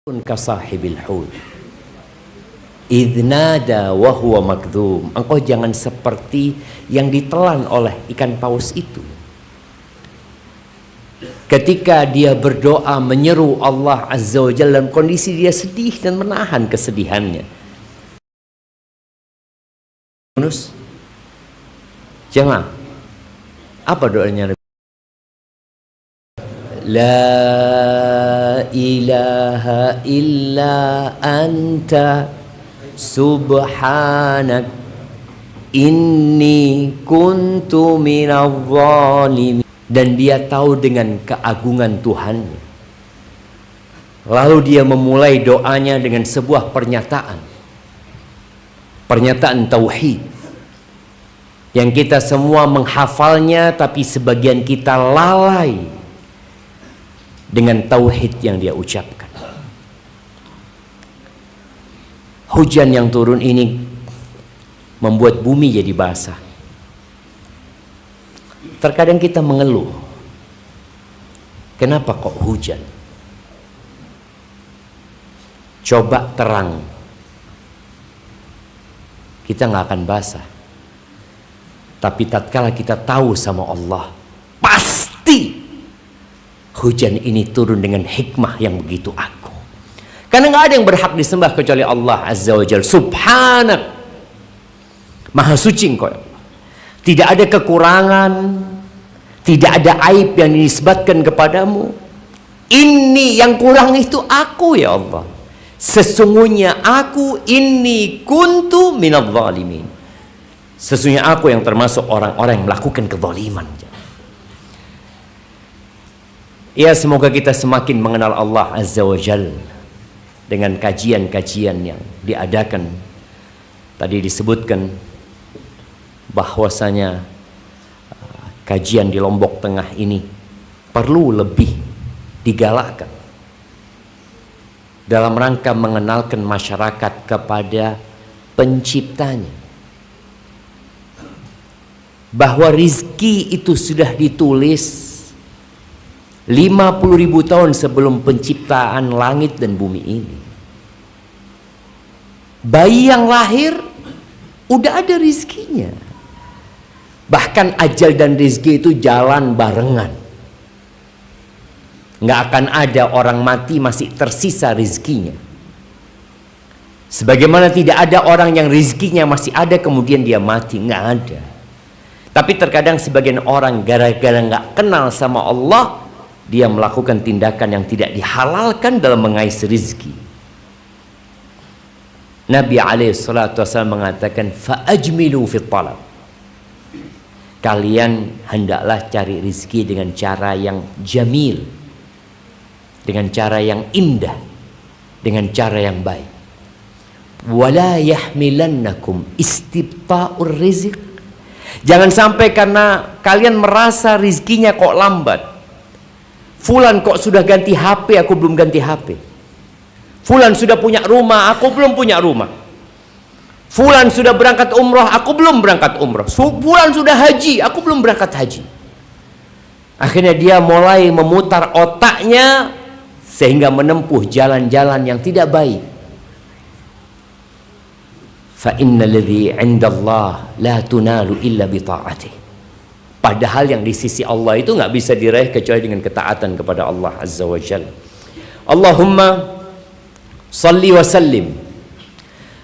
Kasahibil hud idnada wa huwa makdzum. Engkau jangan seperti yang ditelan oleh ikan paus itu ketika dia berdoa menyeru Allah Azza wa Jalla dalam kondisi dia sedih dan menahan kesedihannya. Yunus, jangan apa doanya? La ilaha illa anta subhanak inni kuntu minadh dhalimin. Dan dia tahu dengan keagungan Tuhannya. Lalu dia memulai doanya dengan sebuah pernyataan tauhid yang kita semua menghafalnya, tapi sebagian kita lalai dengan tauhid yang dia ucapkan. Hujan yang turun ini membuat bumi jadi basah. Terkadang kita mengeluh, kenapa kok hujan? Coba terang, kita nggak akan basah. Tapi tatkala kita tahu sama Allah, pasti hujan ini turun dengan hikmah yang begitu agung. Karena nggak ada yang berhak disembah kecuali Allah Azza wa Jalla. Subhanak, maha suci Engkau ya Allah. Tidak ada kekurangan, tidak ada aib yang dinisbatkan kepadamu. Ini yang kurang itu aku ya Allah. Sesungguhnya aku inni kuntu minadh dhalimin. Sesungguhnya aku yang termasuk orang-orang yang melakukan kezaliman. Ya, semoga kita semakin mengenal Allah Azza wa Jalla dengan kajian-kajian yang diadakan. Tadi disebutkan bahwasanya kajian di Lombok Tengah ini perlu lebih digalakkan dalam rangka mengenalkan masyarakat kepada penciptanya, bahwa rizki itu sudah ditulis 50.000 tahun sebelum penciptaan langit dan bumi ini. Bayi yang lahir udah ada rizkinya. Bahkan ajal dan rizki itu jalan barengan. Nggak akan ada orang mati masih tersisa rizkinya. Sebagaimana tidak ada orang yang rizkinya masih ada kemudian dia mati, nggak ada. Tapi terkadang sebagian orang gara-gara nggak kenal sama Allah, dia melakukan tindakan yang tidak dihalalkan dalam mengais rizki. Nabi SAW mengatakan, fa'ajmilu fit talab. Kalian hendaklah cari rizki dengan cara yang jamil, dengan cara yang indah, dengan cara yang baik. Wala yahmilannakum istibta'ur rizq. Jangan sampai karena kalian merasa rizkinya kok lambat. Fulan kok sudah ganti HP, aku belum ganti HP. Fulan sudah punya rumah, aku belum punya rumah. Fulan sudah berangkat umroh, aku belum berangkat umroh. Fulan sudah haji, aku belum berangkat haji. Akhirnya dia mulai memutar otaknya sehingga menempuh jalan-jalan yang tidak baik. Fa innal ladzi 'indallah la tunalu illa bi ta'atih. Padahal yang di sisi Allah itu nggak bisa diraih kecuali dengan ketaatan kepada Allah Azza wa Jalla. Allahumma salli wa sallim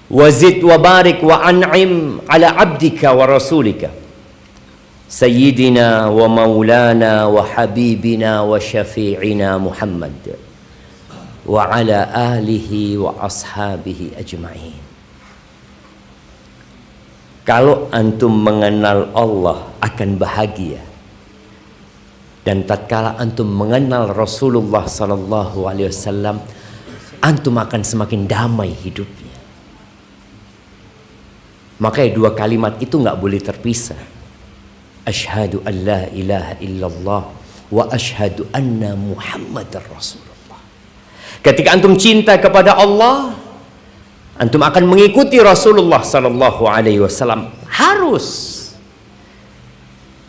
wa zid wa barik wa an'im ala abdika wa rasulika sayyidina wa maulana wa habibina wa syafi'ina Muhammad wa ala alihi wa ashabihi ajma'in. Kalau antum mengenal Allah akan bahagia, dan tatkala antum mengenal Rasulullah sallallahu alaihi wasallam, antum akan semakin damai hidupnya. Makanya dua kalimat itu nggak boleh terpisah. Asyhadu an la ilaha illallah wa asyhadu anna Muhammadar Rasulullah. Ketika antum cinta kepada Allah, antum akan mengikuti Rasulullah sallallahu alaihi wasallam. Harus.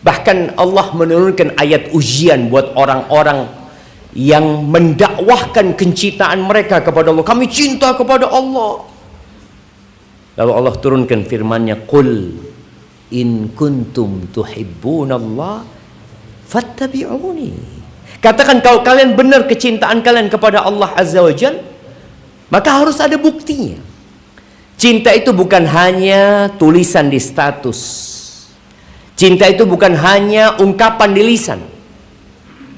Bahkan Allah menurunkan ayat ujian buat orang-orang yang mendakwahkan kecintaan mereka kepada Allah. Kami cinta kepada Allah. Lalu Allah turunkan firman-Nya, "Qul in kuntum tuhibbunallah fattabi'uni." Katakan kalau kalian benar kecintaan kalian kepada Allah Azza wa Jalla, maka harus ada buktinya. Cinta itu bukan hanya tulisan di status. Cinta itu bukan hanya ungkapan di lisan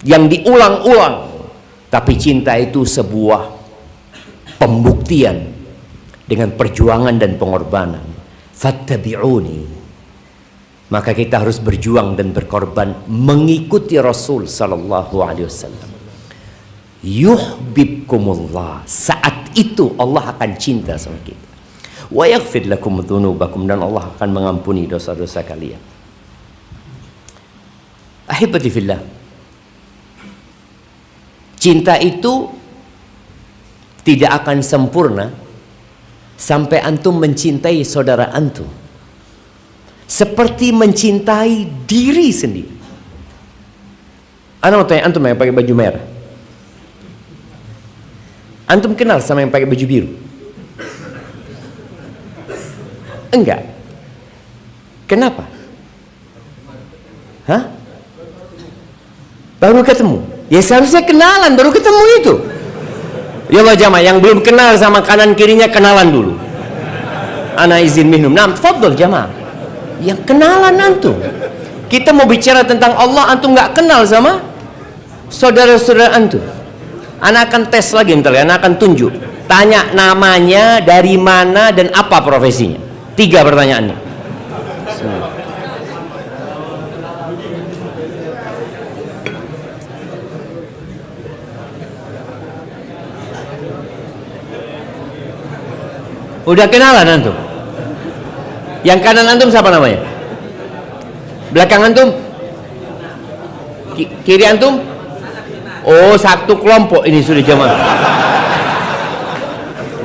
yang diulang-ulang. Tapi cinta itu sebuah pembuktian dengan perjuangan dan pengorbanan. Fattabi'uni. Maka kita harus berjuang dan berkorban mengikuti Rasul sallallahu alaihi wasallam. Yuhibbukumullah. Saat itu Allah akan cinta sama kita. Wa yaghfir lakum dzunubakum, dan Allah akan mengampuni dosa-dosa kalian. Ahibati fillah. Cinta itu tidak akan sempurna sampai antum mencintai saudara antum seperti mencintai diri sendiri. Ana mau tanya antum yang pakai baju merah. Antum kenal sama yang pakai baju biru? Enggak. Kenapa? Hah? Baru ketemu. Ya seharusnya kenalan baru ketemu itu. Ya Allah jamaah, yang belum kenal sama kanan kirinya kenalan dulu. Ana izin minum. Nah, tafadhol jamaah. Yang kenalan antum. Kita mau bicara tentang Allah, antum nggak kenal sama saudara-saudara antum. Ana akan tes lagi ntar ya, ana akan tunjuk. Tanya namanya, dari mana, dan apa profesinya. 3 pertanyaannya. Udah kenalan antum? Yang kanan antum siapa namanya? Belakang antum? Kiri antum? Oh, satu kelompok ini sudah jamaah.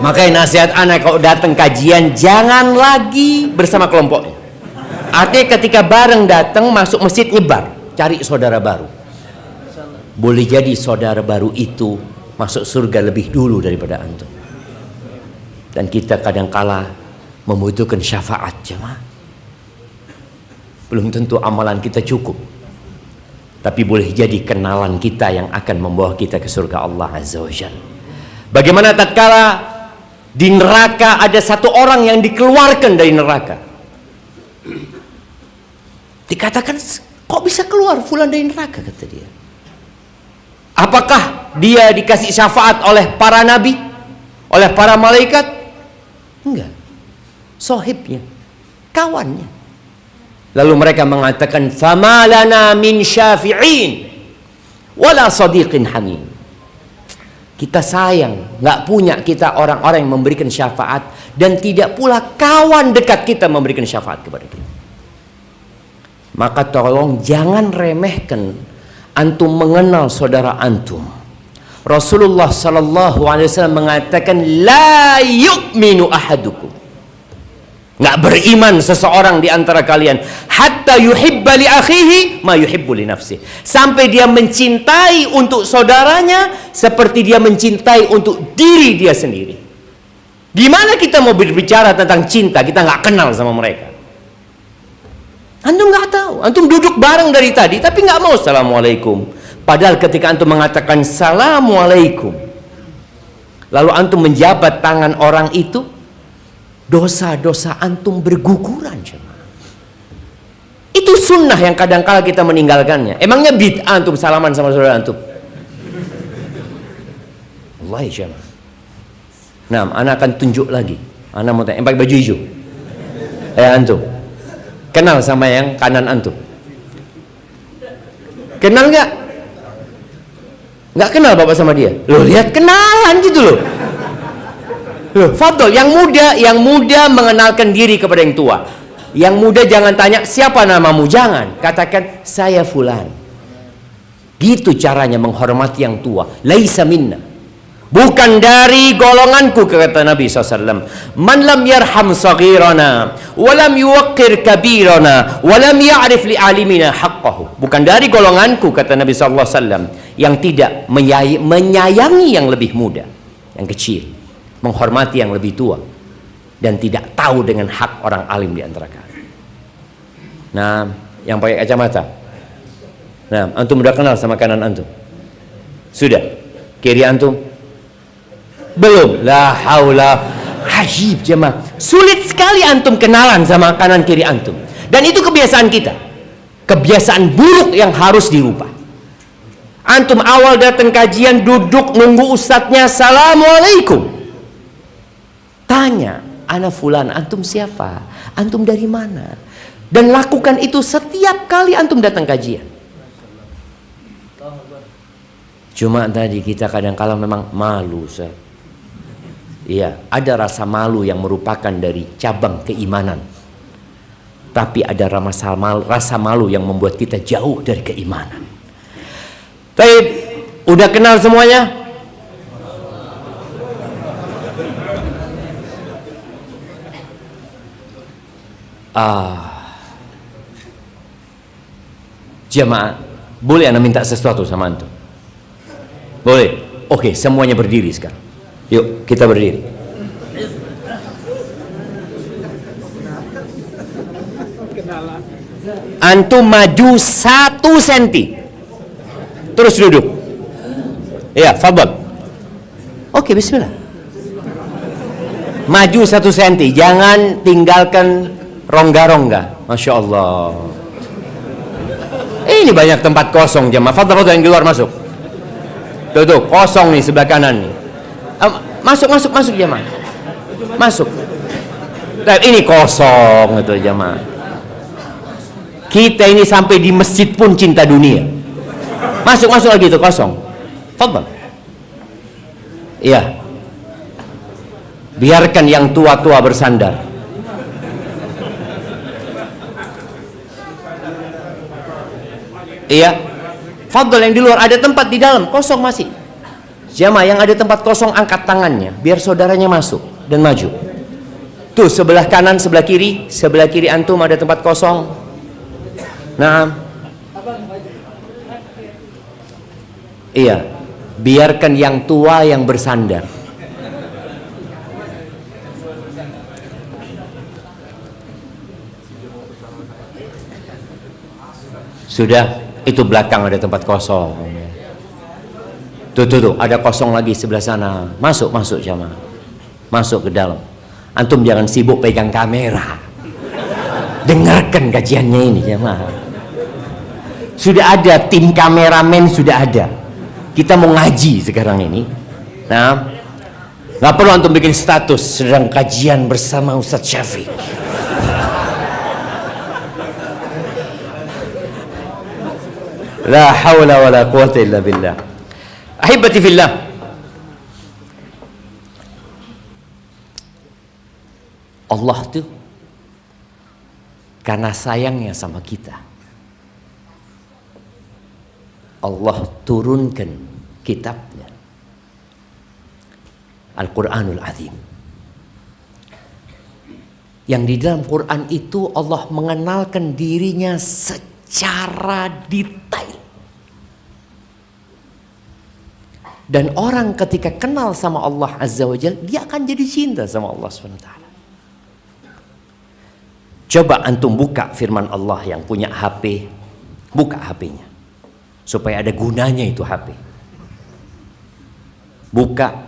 Makanya nasihat anak kalau datang kajian jangan lagi bersama kelompoknya. Artinya ketika bareng datang masuk masjid nyebar, cari saudara baru. Boleh jadi saudara baru itu masuk surga lebih dulu daripada antum. Dan kita kadangkala membutuhkan syafaat jemaah. Belum tentu amalan kita cukup, tapi boleh jadi kenalan kita yang akan membawa kita ke surga Allah Azza wa Jalla. Bagaimana tatkala di neraka ada satu orang yang dikeluarkan dari neraka, dikatakan kok bisa keluar fulan dari neraka, kata dia. Apakah dia dikasih syafaat oleh para nabi, oleh para malaikat? Enggak. Sohibnya, kawannya. Lalu mereka mengatakan, "Fama lana min syafi'in wala sadiqin hamim." Kita sayang, nggak punya kita orang-orang yang memberikan syafaat, dan tidak pula kawan dekat kita memberikan syafaat kepada kita. Maka tolong jangan remehkan antum mengenal saudara antum. Rasulullah sallallahu alaihi wasallam mengatakan, la yu'minu ahadukum, nggak beriman seseorang di antara kalian hatta yuhibba li akhihi ma yuhibbu li nafsihi, sampai dia mencintai untuk saudaranya seperti dia mencintai untuk diri dia sendiri. Gimana kita mau berbicara tentang cinta kita nggak kenal sama mereka? Antum nggak tahu, antum duduk bareng dari tadi tapi nggak mau assalamualaikum. Padahal ketika antum mengatakan assalamualaikum, lalu antum menjabat tangan orang itu, dosa-dosa antum berguguran. Itu sunnah yang kadang-kala kita meninggalkannya. Emangnya bid'ah antum salaman sama saudara antum? Wallahi jemaah. Nah, anak akan tunjuk lagi. Anak mau tanya, yang pakai baju hijau. Antum kenal sama yang kanan antum? Kenal nggak? Nggak kenal bapak sama dia? Loh, lihat kenalan gitu loh. Loh, fadol, yang muda mengenalkan diri kepada yang tua. Yang muda jangan tanya siapa namamu, jangan. Katakan saya fulan. Gitu caranya menghormati yang tua. Laisa minna, bukan dari golonganku, kata Nabi SAW. Man lam yarham saghirana walam yuwaqqir kabirana walam ya'rif li alimina haqqahu, bukan dari golonganku, kata Nabi SAW, yang tidak menyayangi yang lebih muda, yang kecil, menghormati yang lebih tua, dan tidak tahu dengan hak orang alim di antara kalian. Nah, yang pakai kacamata. Nah, antum udah kenal sama kanan antum? Sudah? Kiri antum? Belum. La haula. Ajib jemaah. Sulit sekali antum kenalan sama kanan kiri antum. Dan itu kebiasaan kita. Kebiasaan buruk yang harus dirubah. Antum awal datang kajian duduk nunggu ustadznya, assalamualaikum. Tanya, ana fulan, antum siapa? Antum dari mana? Dan lakukan itu setiap kali antum datang kajian. Cuma tadi kita kadang-kala memang malu, Ustaz. Iya, ada rasa malu yang merupakan dari cabang keimanan. Tapi ada rasa malu yang membuat kita jauh dari keimanan. Baik, udah kenal semuanya? Jemaah, boleh anda minta sesuatu sama antum? Boleh? Oke, semuanya berdiri sekarang. Yuk, kita berdiri. Antum maju 1 senti. Terus duduk. Ya, fadhal. Oke, bismillah. Maju 1 senti, jangan tinggalkan rongga-rongga. Masya Allah. Ini banyak tempat kosong jemaah. Fadhal yang di luar masuk. Tuh, kosong nih sebelah kanan nih. Masuk jemaah. Masuk. Dan ini kosong itu jemaah. Kita ini sampai di masjid pun cinta dunia. Masuk lagi itu kosong. Fadhal. Iya. Biarkan yang tua-tua bersandar. Iya. Fadhal yang di luar, ada tempat di dalam kosong masih. Jamaah yang ada tempat kosong angkat tangannya biar saudaranya masuk dan maju. Tuh sebelah kanan, sebelah kiri antum ada tempat kosong. Nah. Iya. Biarkan yang tua yang bersandar. Sudah, itu belakang ada tempat kosong. Tuh, ada kosong lagi sebelah sana. Masuk jamaah. Masuk ke dalam. Antum jangan sibuk pegang kamera. Dengarkan kajiannya ini jamaah. Sudah ada tim kameramen, sudah ada. Kita mau ngaji sekarang ini. Nah, nggak perlu antum bikin status sedang kajian bersama Ustadz Syafiq. La haula wa la quwata illa billah. Ahibati fillah. Allah tuh karena sayangnya sama kita, Allah turunkan kitabnya, Al-Quranul Azim, yang di dalam Quran itu Allah mengenalkan dirinya secara detail. Dan orang ketika kenal sama Allah Azza wa Jalla, dia akan jadi cinta sama Allah SWT. Coba antum buka firman Allah yang punya HP, buka HP-nya supaya ada gunanya itu HP. Buka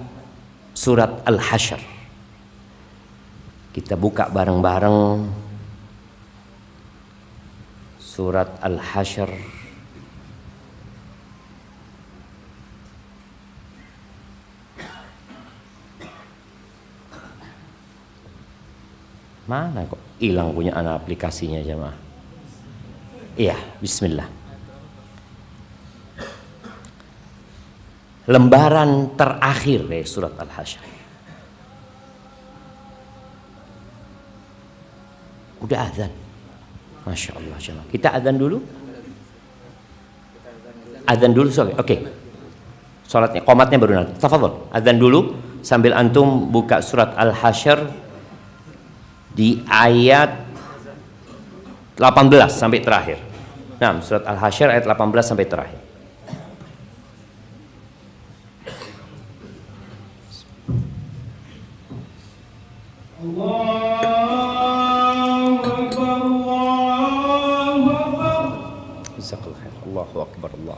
surat Al-Hasyr. Kita buka bareng-bareng surat Al-Hasyr. Mana kok hilang punya anak aplikasinya jemaah? Iya, bismillah. Lembaran terakhir dari surat Al-Hasyr. Udah azan. Masya Allah jemaah. Kita azan dulu? Azan dulu, oke. Salatnya, qomatnya baru nanti. Tafadhol, azan dulu sambil antum buka surat Al-Hasyr di ayat 18 sampai terakhir. Nah, surat Al-Hasyr ayat 18 sampai terakhir. Allahu Akbar, Allah.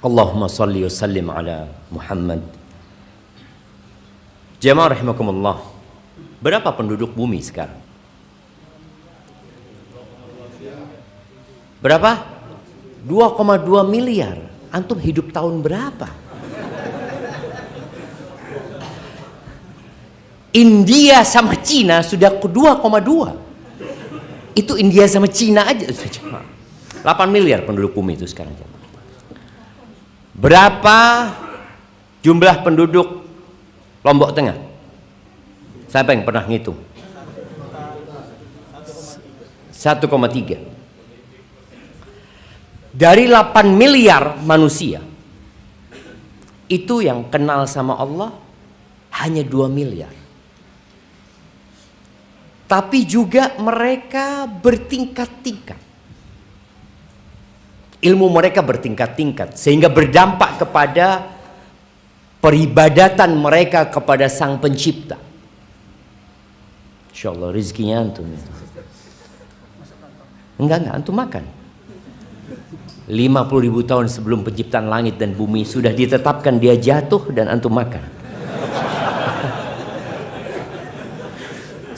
Allahumma salli wa sallim ala Muhammad. Jamaah rahimakumullah. Berapa penduduk bumi sekarang? Berapa? 2,2 miliar. Antum hidup tahun berapa? India sama Cina sudah ke 2,2. Itu India sama Cina aja. 8 miliar penduduk bumi itu sekarang. Berapa jumlah penduduk Lombok Tengah? Siapa yang pernah ngitung? 1,3. Dari 8 miliar manusia, itu yang kenal sama Allah hanya 2 miliar. Tapi juga mereka bertingkat-tingkat. Ilmu mereka bertingkat-tingkat sehingga berdampak kepada peribadatan mereka kepada Sang Pencipta. Insyaallah rezekinya antum. Enggak, antum makan. 50.000 tahun sebelum penciptaan langit dan bumi sudah ditetapkan dia jatuh dan antum makan.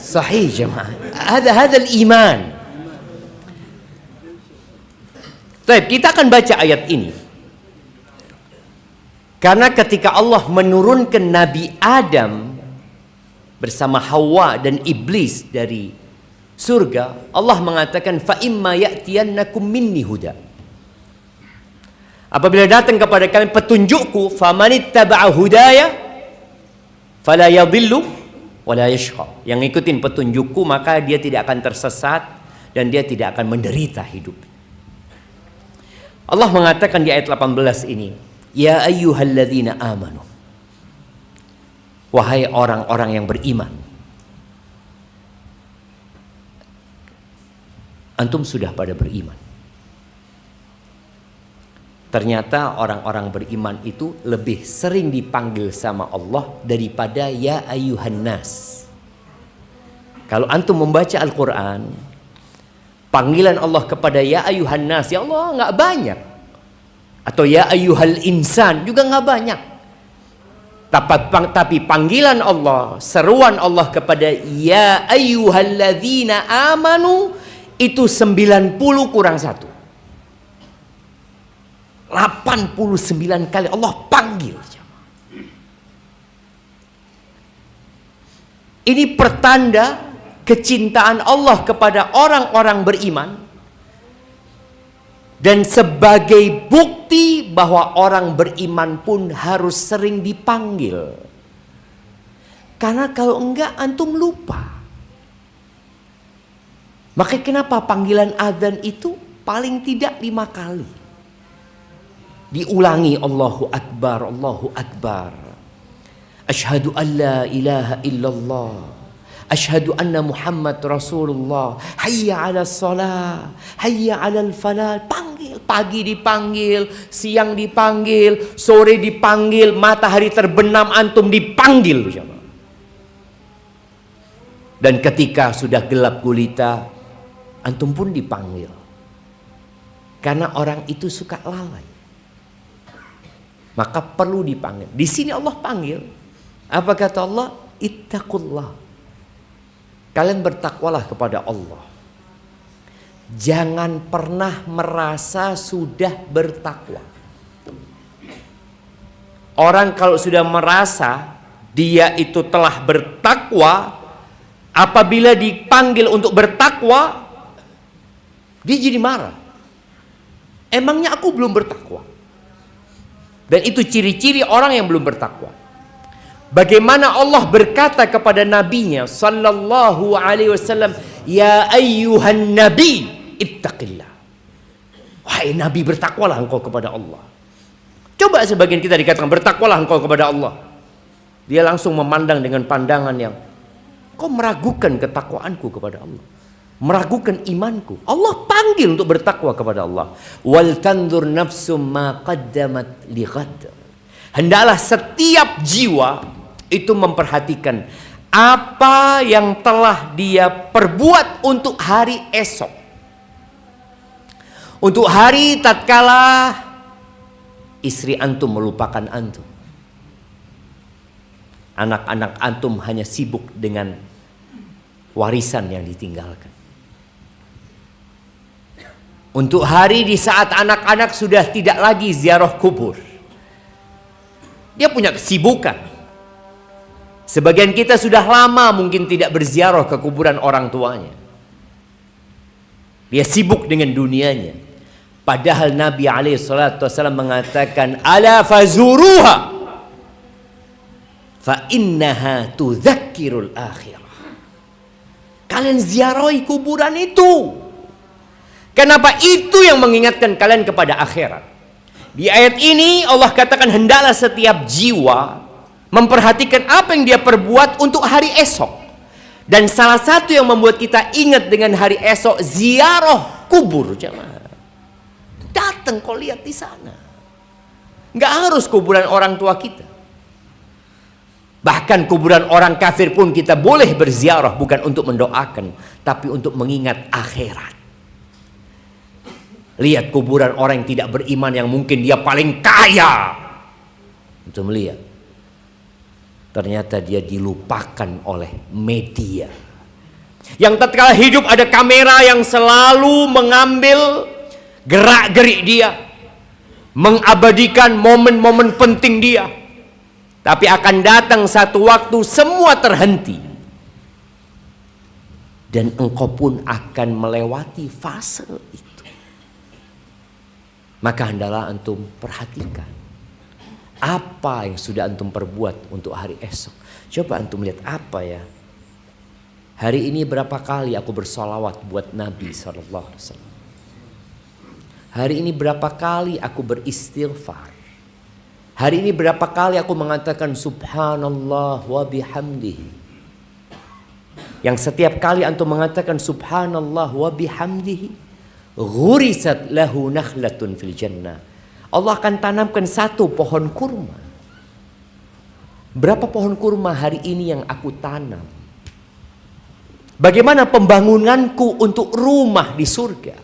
Sahih jemaah. Hadzal iman. Baik, kita akan baca ayat ini. Karena ketika Allah menurunkan Nabi Adam bersama Hawa dan iblis dari surga, Allah mengatakan fa imma ya'tiyannakum minni huda. Apabila datang kepada kalian petunjukku, famanittaba'a hudaya fala yadhillu wala yashqa. Yang ikutin petunjukku maka dia tidak akan tersesat dan dia tidak akan menderita hidup. Allah mengatakan di ayat 18 ini, ya ayyuhalladzina amanu. Wahai orang-orang yang beriman. Antum sudah pada beriman. Ternyata orang-orang beriman itu lebih sering dipanggil sama Allah daripada ya ayyuhan nas. Kalau antum membaca Al-Quran, panggilan Allah kepada ya ayyuhan nas, ya Allah nggak banyak. Atau ya ayyuhal insan juga nggak banyak. Tapi panggilan Allah, seruan Allah kepada ya ayyuhalladzina amanu itu 90 kurang 1. 89 kali Allah panggil. Ini pertanda kecintaan Allah kepada orang-orang beriman dan sebagai bukti bahwa orang beriman pun harus sering dipanggil. Karena kalau enggak antum lupa. Maka kenapa panggilan adzan itu paling tidak 5 kali. Diulangi Allahu Akbar, Allahu Akbar. Asyhadu an la ilaha illallah. Asyhadu anna Muhammad Rasulullah. Hayya 'alas shalah, hayya 'alal falah. Panggil, pagi dipanggil, siang dipanggil, sore dipanggil, matahari terbenam antum dipanggil. Dan ketika sudah gelap gulita, antum pun dipanggil. Karena orang itu suka lalai. Maka perlu dipanggil. Di sini Allah panggil. Apa kata Allah? Ittaqullah. Kalian bertakwalah kepada Allah. Jangan pernah merasa sudah bertakwa. Orang kalau sudah merasa dia itu telah bertakwa, apabila dipanggil untuk bertakwa, dia jadi marah. Emangnya aku belum bertakwa? Dan itu ciri-ciri orang yang belum bertakwa. Bagaimana Allah berkata kepada nabinya sallallahu alaihi wasallam, ya ayyuhan nabi ittaqillah. Wahai nabi, bertakwalah engkau kepada Allah. Coba sebagian kita dikatakan bertakwalah engkau kepada Allah, dia langsung memandang dengan pandangan yang, kau meragukan ketakwaanku kepada Allah, meragukan imanku. Allah panggil untuk bertakwa kepada Allah. Wal tanzur nafsum ma qaddamat lighad. Hendaklah setiap jiwa itu memperhatikan apa yang telah dia perbuat untuk hari esok. Untuk hari tatkala istri antum melupakan antum, anak-anak antum hanya sibuk dengan warisan yang ditinggalkan. Untuk hari di saat anak-anak sudah tidak lagi ziarah kubur, dia punya kesibukan. Sebagian kita sudah lama mungkin tidak berziarah ke kuburan orang tuanya. Dia sibuk dengan dunianya. Padahal Nabi SAW mengatakan, ala fazuruha fa innaha tudzakkirul akhirah. Kalian ziarahi kuburan itu. Kenapa? Itu yang mengingatkan kalian kepada akhirat. Di ayat ini Allah katakan hendaklah setiap jiwa memperhatikan apa yang dia perbuat untuk hari esok. Dan salah satu yang membuat kita ingat dengan hari esok, ziarah kubur, jemaah. Datang kau lihat di sana. Nggak harus kuburan orang tua kita. Bahkan kuburan orang kafir pun kita boleh berziarah, bukan untuk mendoakan, tapi untuk mengingat akhirat. Lihat kuburan orang yang tidak beriman yang mungkin dia paling kaya. Untuk melihat, ternyata dia dilupakan oleh media. Yang tatkala hidup ada kamera yang selalu mengambil gerak-gerik dia, mengabadikan momen-momen penting dia. Tapi akan datang satu waktu semua terhenti. Dan engkau pun akan melewati fase itu. Maka hendaklah antum perhatikan apa yang sudah antum perbuat untuk hari esok. Coba antum lihat apa ya. Hari ini berapa kali aku bersolawat buat Nabi SAW. Hari ini berapa kali aku beristighfar. Hari ini berapa kali aku mengatakan subhanallah wa bihamdihi. Yang setiap kali antum mengatakan subhanallah wa bihamdihi, ghurisat lahu nakhlatun fil jannah. Allah akan tanamkan satu pohon kurma. Berapa pohon kurma hari ini yang aku tanam? Bagaimana pembangunanku untuk rumah di surga?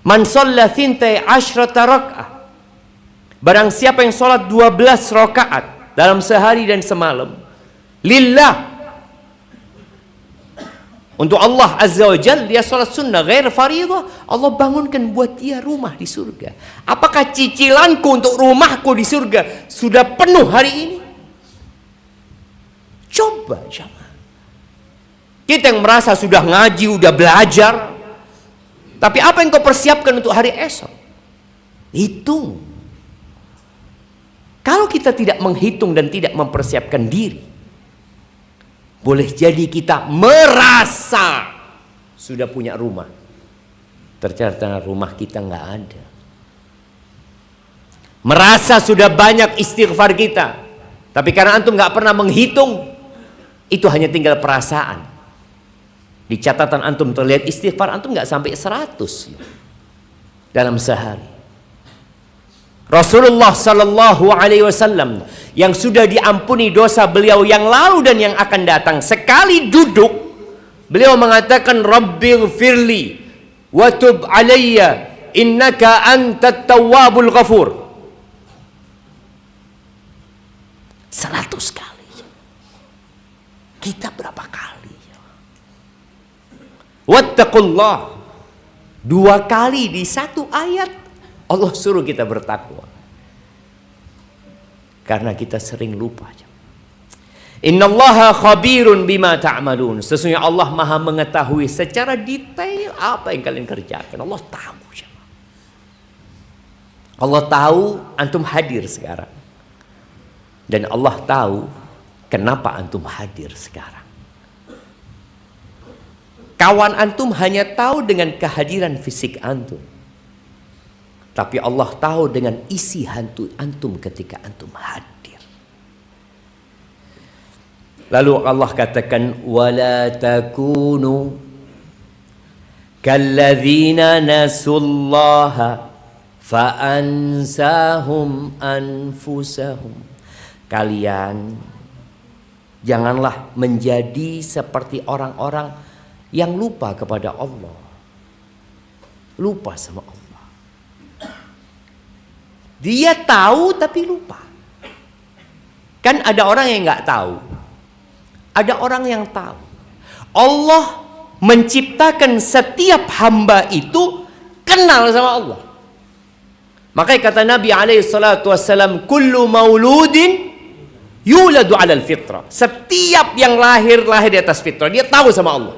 Man shalla thintai asyrata rak'ah. Barang siapa yang sholat 12 rakaat dalam sehari dan semalam, lillah, untuk Allah Azza wa Jalla, dia sholat sunnah ghair faridah, Allah bangunkan buat dia rumah di surga. Apakah cicilanku untuk rumahku di surga sudah penuh hari ini? Coba jamaah. Kita yang merasa sudah ngaji, sudah belajar, tapi apa yang kau persiapkan untuk hari esok? Hitung. Kalau kita tidak menghitung dan tidak mempersiapkan diri, boleh jadi kita merasa sudah punya rumah, Ternyata rumah kita nggak ada. Merasa sudah banyak istighfar kita, tapi karena antum nggak pernah menghitung, itu hanya tinggal perasaan. Di catatan antum terlihat istighfar antum nggak sampai 100 dalam sehari. Rasulullah Sallallahu Alaihi Wasallam yang sudah diampuni dosa beliau yang lalu dan yang akan datang, sekali duduk beliau mengatakan Rabbighfirli wa tub alayya innaka antat tawwabul ghafur. 100 kali. Kita berapa kali? Wattaqullah. 2 kali di satu ayat Allah suruh kita bertakwa. Karena kita sering lupa. Innallaha khabirun bima ta'malun. Sesungguhnya Allah Maha mengetahui secara detail apa yang kalian kerjakan. Allah tahu. Allah tahu antum hadir sekarang. Dan Allah tahu kenapa antum hadir sekarang. Kawan antum hanya tahu dengan kehadiran fisik antum. Tapi Allah tahu dengan isi hantu antum ketika antum hadir. Lalu Allah katakan wala takunu kalladzina nasullaha fa ansahum anfusahum. Kalian janganlah menjadi seperti orang-orang yang lupa kepada Allah. Lupa sama Allah. Dia tahu tapi lupa. Kan ada orang yang nggak tahu. Ada orang yang tahu. Allah menciptakan setiap hamba itu kenal sama Allah. Makanya kata Nabi SAW, kullu mauludin yuladu alal fitrah. Setiap yang lahir di atas fitrah. Dia tahu sama Allah.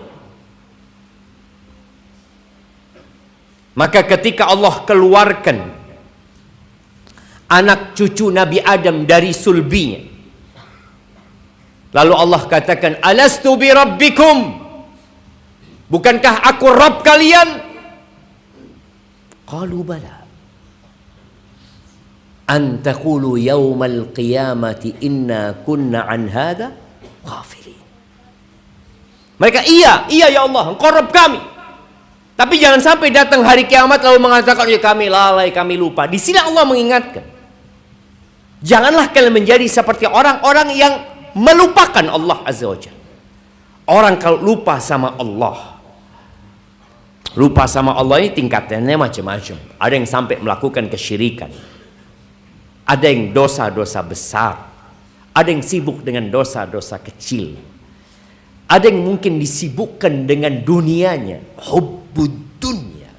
Maka ketika Allah keluarkan anak cucu Nabi Adam dari sulbinya, lalu Allah katakan, alastu bi rabbikum, bukankah aku Rabb kalian? Qalu bala. An taqulu yaumal qiyamati inna kunna an hadha ghafilin. Mereka, iya ya Allah, Engkau Rabb kami. Tapi jangan sampai datang hari kiamat lalu mengatakan, ya kami lalai, kami lupa. Di sini Allah mengingatkan, janganlah kalian menjadi seperti orang-orang yang melupakan Allah Azza wa Jalla. Orang kalau lupa sama Allah, lupa sama Allah ini tingkatannya macam-macam. Ada yang sampai melakukan kesyirikan. Ada yang dosa-dosa besar. Ada yang sibuk dengan dosa-dosa kecil. Ada yang mungkin disibukkan dengan dunianya, hubbud dunya.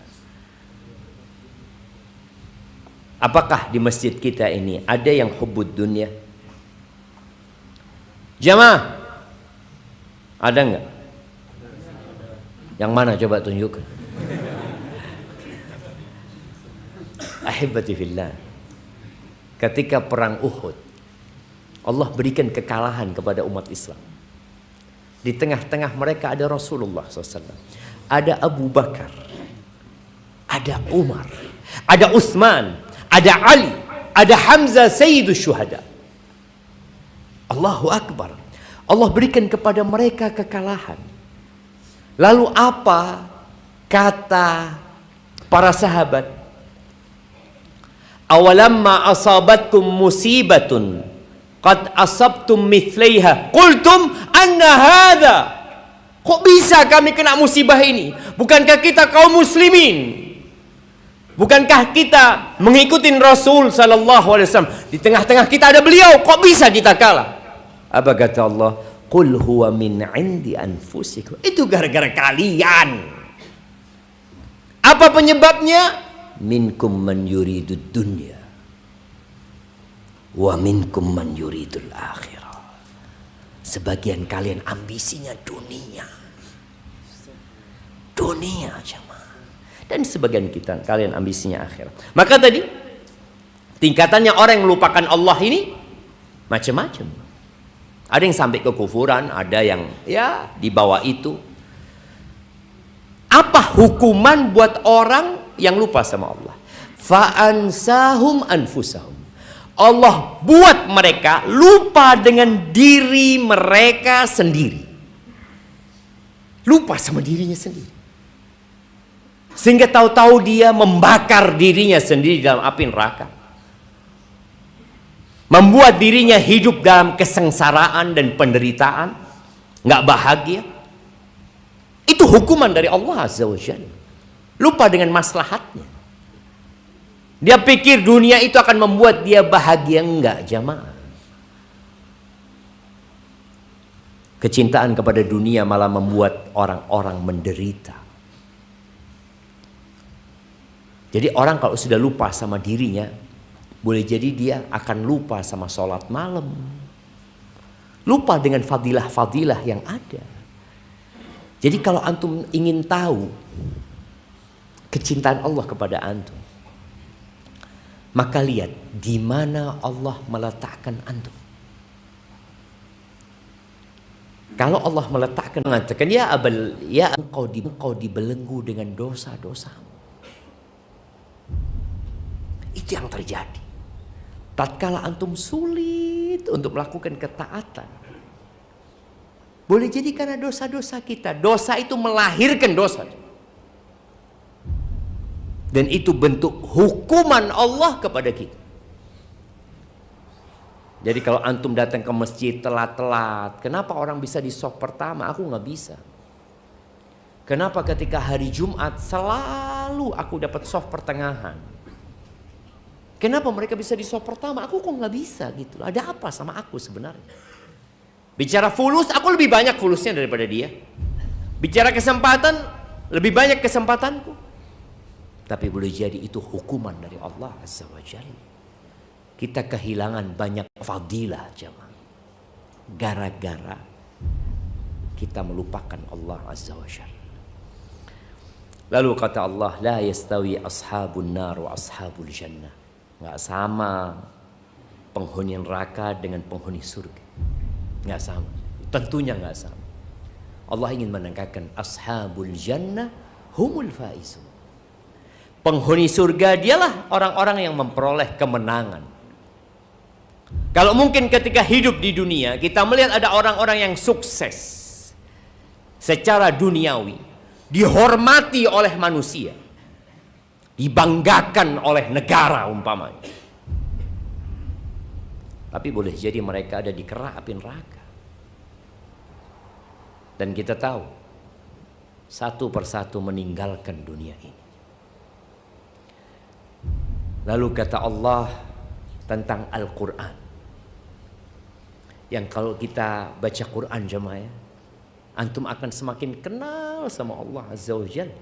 Apakah di masjid kita ini ada yang hubbud dunya? Jamaah, ada enggak? Yang mana coba tunjukkan? Ahibati fillah. Ketika perang Uhud, Allah berikan kekalahan kepada umat Islam. Di tengah-tengah mereka ada Rasulullah SAW, ada Abu Bakar, ada Umar, ada Utsman, ada Ali, ada Hamzah Sayyidus Syuhada. Allahu Akbar. Allah berikan kepada mereka kekalahan. Lalu apa kata para sahabat? Awalamma asabatkum musibatun qad asabtum mithlaiha qultum anna hadha. Kok bisa kami kena musibah ini? Bukankah kita kaum muslimin? Bukankah kita mengikuti Rasul sallallahu alaihi wasallam? Di tengah-tengah kita ada beliau, kok bisa kita kalah? Apa kata Allah? Qul huwa min 'indi anfusikum. Itu gara-gara kalian. Apa penyebabnya? Minkum man yuridud dunya wa minkum man yuridul akhirah. Sebagian kalian ambisinya dunia jemaah, dan sebagian kalian ambisinya akhirat. Maka tadi tingkatannya orang yang melupakan Allah ini macam-macam. Ada yang sampai kekufuran, ada yang ya di bawah itu. Apa hukuman buat orang yang lupa sama Allah? Fa'ansahum anfusahum. Allah buat mereka lupa dengan diri mereka sendiri. Lupa sama dirinya sendiri. Sehingga tahu-tahu dia membakar dirinya sendiri dalam api neraka. Membuat dirinya hidup dalam kesengsaraan dan penderitaan. Nggak bahagia. Itu hukuman dari Allah Azza wa Jalla. Lupa dengan maslahatnya. Dia pikir dunia itu akan membuat dia bahagia. Enggak, jamaah. Kecintaan kepada dunia malah membuat orang-orang menderita. Jadi orang kalau sudah lupa sama dirinya, boleh jadi dia akan lupa sama sholat malam. Lupa dengan fadilah-fadilah yang ada. Jadi kalau antum ingin tahu kecintaan Allah kepada antum, maka lihat di mana Allah meletakkan antum. Kalau Allah meletakkan, mengatakan ya engkau dibelenggu dengan dosa-dosamu. Itu yang terjadi. Tatkala antum sulit untuk melakukan ketaatan, boleh jadi karena dosa-dosa kita. Dosa itu melahirkan dosa. Dan itu bentuk hukuman Allah kepada kita. Jadi kalau antum datang ke masjid telat-telat, kenapa orang bisa di shaf pertama? Aku nggak bisa. Kenapa ketika hari Jumat selalu aku dapat shaf pertengahan? Kenapa mereka bisa di shaf pertama? Aku kok nggak bisa gitu. Ada apa sama aku sebenarnya? Bicara fulus, aku lebih banyak fulusnya daripada dia. Bicara kesempatan, lebih banyak kesempatanku. Tapi boleh jadi itu hukuman dari Allah Azza wa Jalla. Kita kehilangan banyak fadilah jemaah. Gara-gara kita melupakan Allah Azza wa Jalla. Lalu kata Allah, la yastawi ashabun nar wa ashabul jannah. Nggak sama penghuni neraka dengan penghuni surga. Nggak sama. Tentunya nggak sama. Allah ingin menekankan ashabul jannah humul faizun. Penghuni surga dialah orang-orang yang memperoleh kemenangan. Kalau mungkin ketika hidup di dunia kita melihat ada orang-orang yang sukses secara duniawi, dihormati oleh manusia, dibanggakan oleh negara umpamanya. Tapi boleh jadi mereka ada di kerak api neraka. Dan kita tahu satu persatu meninggalkan dunia ini. Lalu kata Allah tentang Al-Quran, yang kalau kita baca Quran jemaah ya, antum akan semakin kenal sama Allah Azza wa Jalla.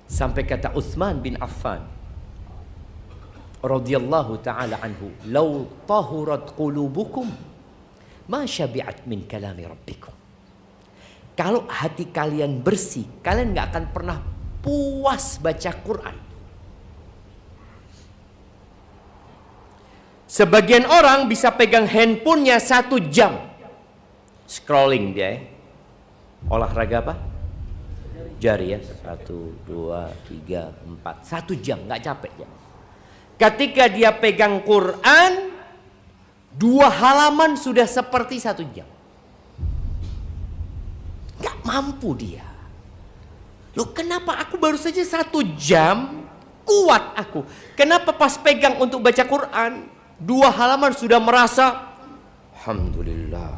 Sampai kata Utsman bin Affan radhiyallahu ta'ala anhu, "Lau tahurat qulubukum ma syabi'at min kalami rabbikum." Kalau hati kalian bersih, kalian gak akan pernah puas baca Quran. Sebagian orang bisa pegang handphonenya 1 jam scrolling dia. Olahraga apa? Jari ya. 1, 2, 3, 4. 1 jam, nggak capek ya. Ketika dia pegang Quran, 2 halaman sudah seperti 1 jam. Nggak mampu dia. Loh kenapa aku baru saja 1 jam kuat aku? Kenapa pas pegang untuk baca Quran 2 halaman sudah merasa Alhamdulillah.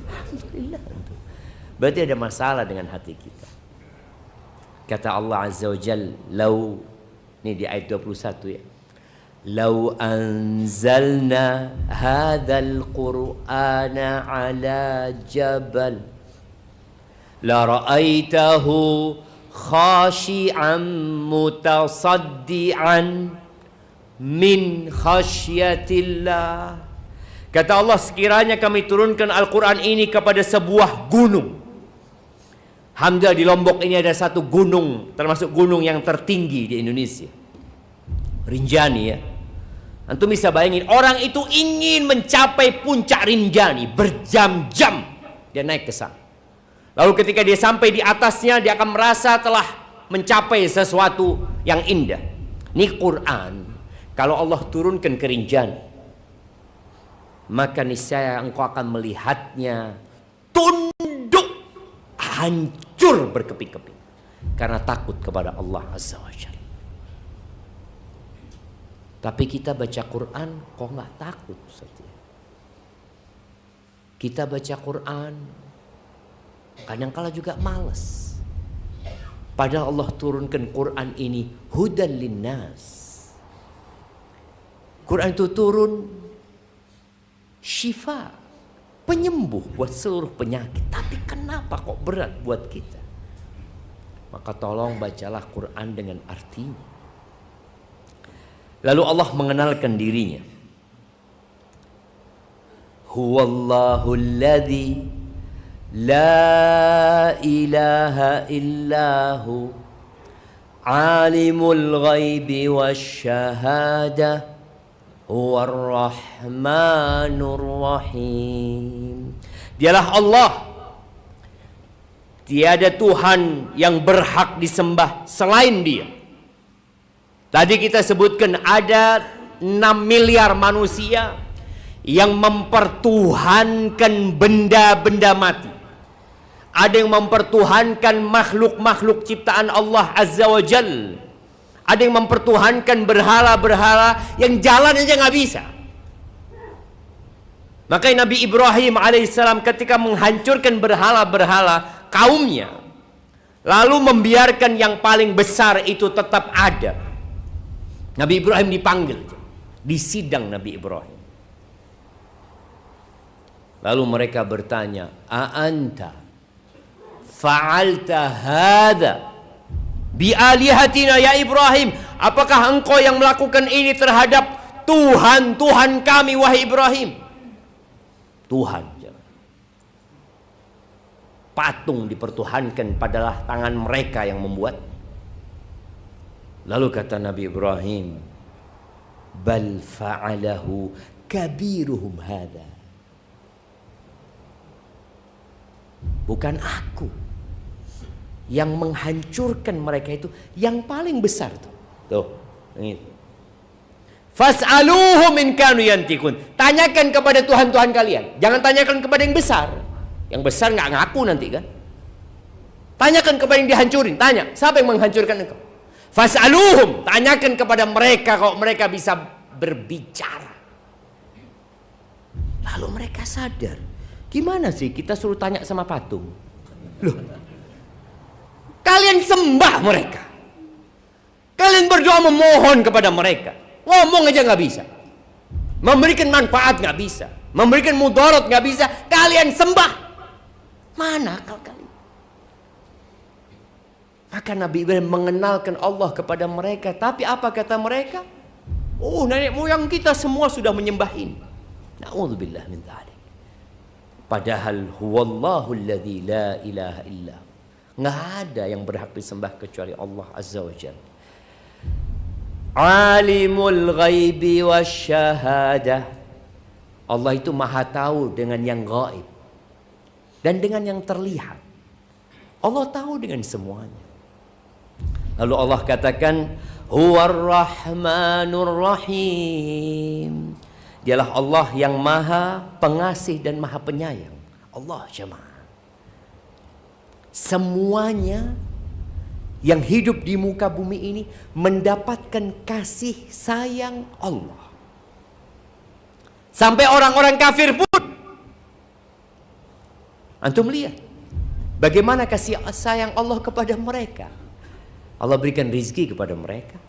Alhamdulillah. Berarti ada masalah dengan hati kita. Kata Allah Azza wa Jalla, "Lau," ini di ayat 21 ya. "Lau anzalna hadzal Qur'ana 'ala jabal la ra'aitahu khashi'an mutasaddian min khasyatillah." Kata Allah, sekiranya kami turunkan Al-Quran ini kepada sebuah gunung. Alhamdulillah di Lombok ini ada satu gunung, termasuk gunung yang tertinggi di Indonesia, Rinjani ya. Antum bisa bayangin, orang itu ingin mencapai puncak Rinjani, berjam-jam dia naik ke sana. Lalu ketika dia sampai di atasnya, dia akan merasa telah mencapai sesuatu yang indah. Ini Quran. Kalau Allah turunkan ke Rinjani, maka niscaya engkau akan melihatnya tunduk, hancur berkeping-keping, karena takut kepada Allah Azza wa Jalla. Tapi kita baca Quran kok nggak takut? Kita baca Quran kadang-kala juga malas. Padahal Allah turunkan Quran ini hudan linnas. Quran itu turun syifa, penyembuh buat seluruh penyakit. Tapi kenapa kok berat buat kita? Maka tolong bacalah Quran dengan artinya. Lalu Allah mengenalkan dirinya. Huwallahu alladzi la ilaha illahu alimul ghaibi wasyahada huwar rahmanur rahim. Dialah Allah. Tiada Tuhan yang berhak disembah selain Dia. Tadi kita sebutkan ada 6 miliar manusia yang mempertuhankan benda-benda mati. Ada yang mempertuhankan makhluk-makhluk ciptaan Allah Azza wa Jal. Ada yang mempertuhankan berhala-berhala yang jalan aja nggak bisa. Makanya Nabi Ibrahim alaihissalam ketika menghancurkan berhala-berhala kaumnya, lalu membiarkan yang paling besar itu tetap ada. Nabi Ibrahim dipanggil di sidang Nabi Ibrahim. Lalu mereka bertanya, "A'anta fa'alta hadza bi alihatina ya Ibrahim?" Apakah engkau yang melakukan ini terhadap Tuhan kami wahai Ibrahim? Tuhan. Patung dipertuhankan padalah tangan mereka yang membuat. Lalu kata Nabi Ibrahim, "Bal fa'alahu kabiruhum hadza." Bukan aku yang menghancurkan mereka, itu yang paling besar tuh. Tuh, ini. Fas'aluhum in kanu yantikun. Tanyakan kepada Tuhan-Tuhan kalian. Jangan tanyakan kepada yang besar. Yang besar nggak ngaku nanti kan. Tanyakan kepada yang dihancurin. Tanya, siapa yang menghancurkan engkau? Fas'aluhum, tanyakan kepada mereka kalau mereka bisa berbicara. Lalu mereka sadar, gimana sih kita suruh tanya sama patung? Loh, kalian sembah mereka, kalian berdoa memohon kepada mereka, ngomong aja nggak bisa, memberikan manfaat nggak bisa, memberikan mudarat nggak bisa, kalian sembah. Mana akal kalian? Maka Nabi Ibrahim mengenalkan Allah kepada mereka. Tapi apa kata mereka? Oh, nenek moyang kita semua sudah menyembah ini. Na'udzubillah min dzalik. Padahal huwallahu alladzi la ilaha illa. Nggak ada yang berhak disembah kecuali Allah Azza wa Jalla. Alimul ghaibi wasyahadah. Allah itu maha tahu dengan yang gaib dan dengan yang terlihat. Allah tahu dengan semuanya. Lalu Allah katakan, Huwar Rahmanur Rahim. Dialah Allah yang maha pengasih dan maha penyayang. Allah jemaah. Semuanya yang hidup di muka bumi ini mendapatkan kasih sayang Allah. Sampai orang-orang kafir pun. Antum lihat bagaimana kasih sayang Allah kepada mereka. Allah berikan rizki kepada mereka.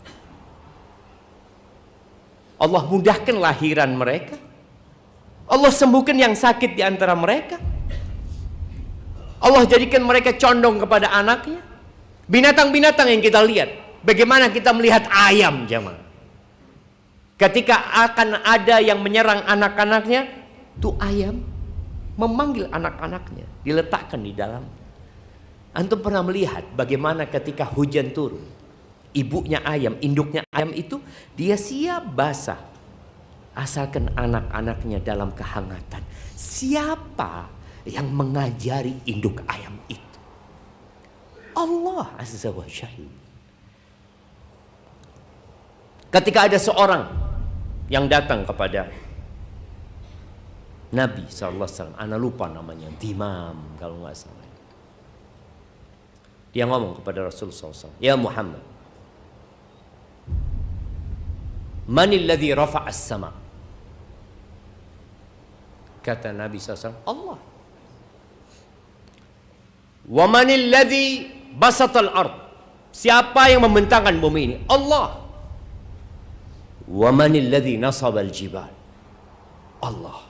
Allah mudahkan lahiran mereka. Allah sembuhkan yang sakit di antara mereka. Allah jadikan mereka condong kepada anaknya. Binatang-binatang yang kita lihat. Bagaimana kita melihat ayam jemaah. Ketika akan ada yang menyerang anak-anaknya, tuh ayam memanggil anak-anaknya, diletakkan di dalam. Antum pernah melihat bagaimana ketika hujan turun, ibunya ayam, induknya ayam itu dia siap basah asalkan anak-anaknya dalam kehangatan. Siapa yang mengajari induk ayam itu? Allah Azza wa Jalla. Ketika ada seorang yang datang kepada Nabi SAW, ana lupa namanya, Dimam kalau nggak salah. Dia ngomong kepada Rasulullah SAW, ya Muhammad, manil ladzi rafa'as sama? Kata Nabi SAW, Allah. Wa manil ladzi basatal ard? Siapa yang membentangkan bumi ini? Allah. Wa manil ladzi nasabal jibal? Allah.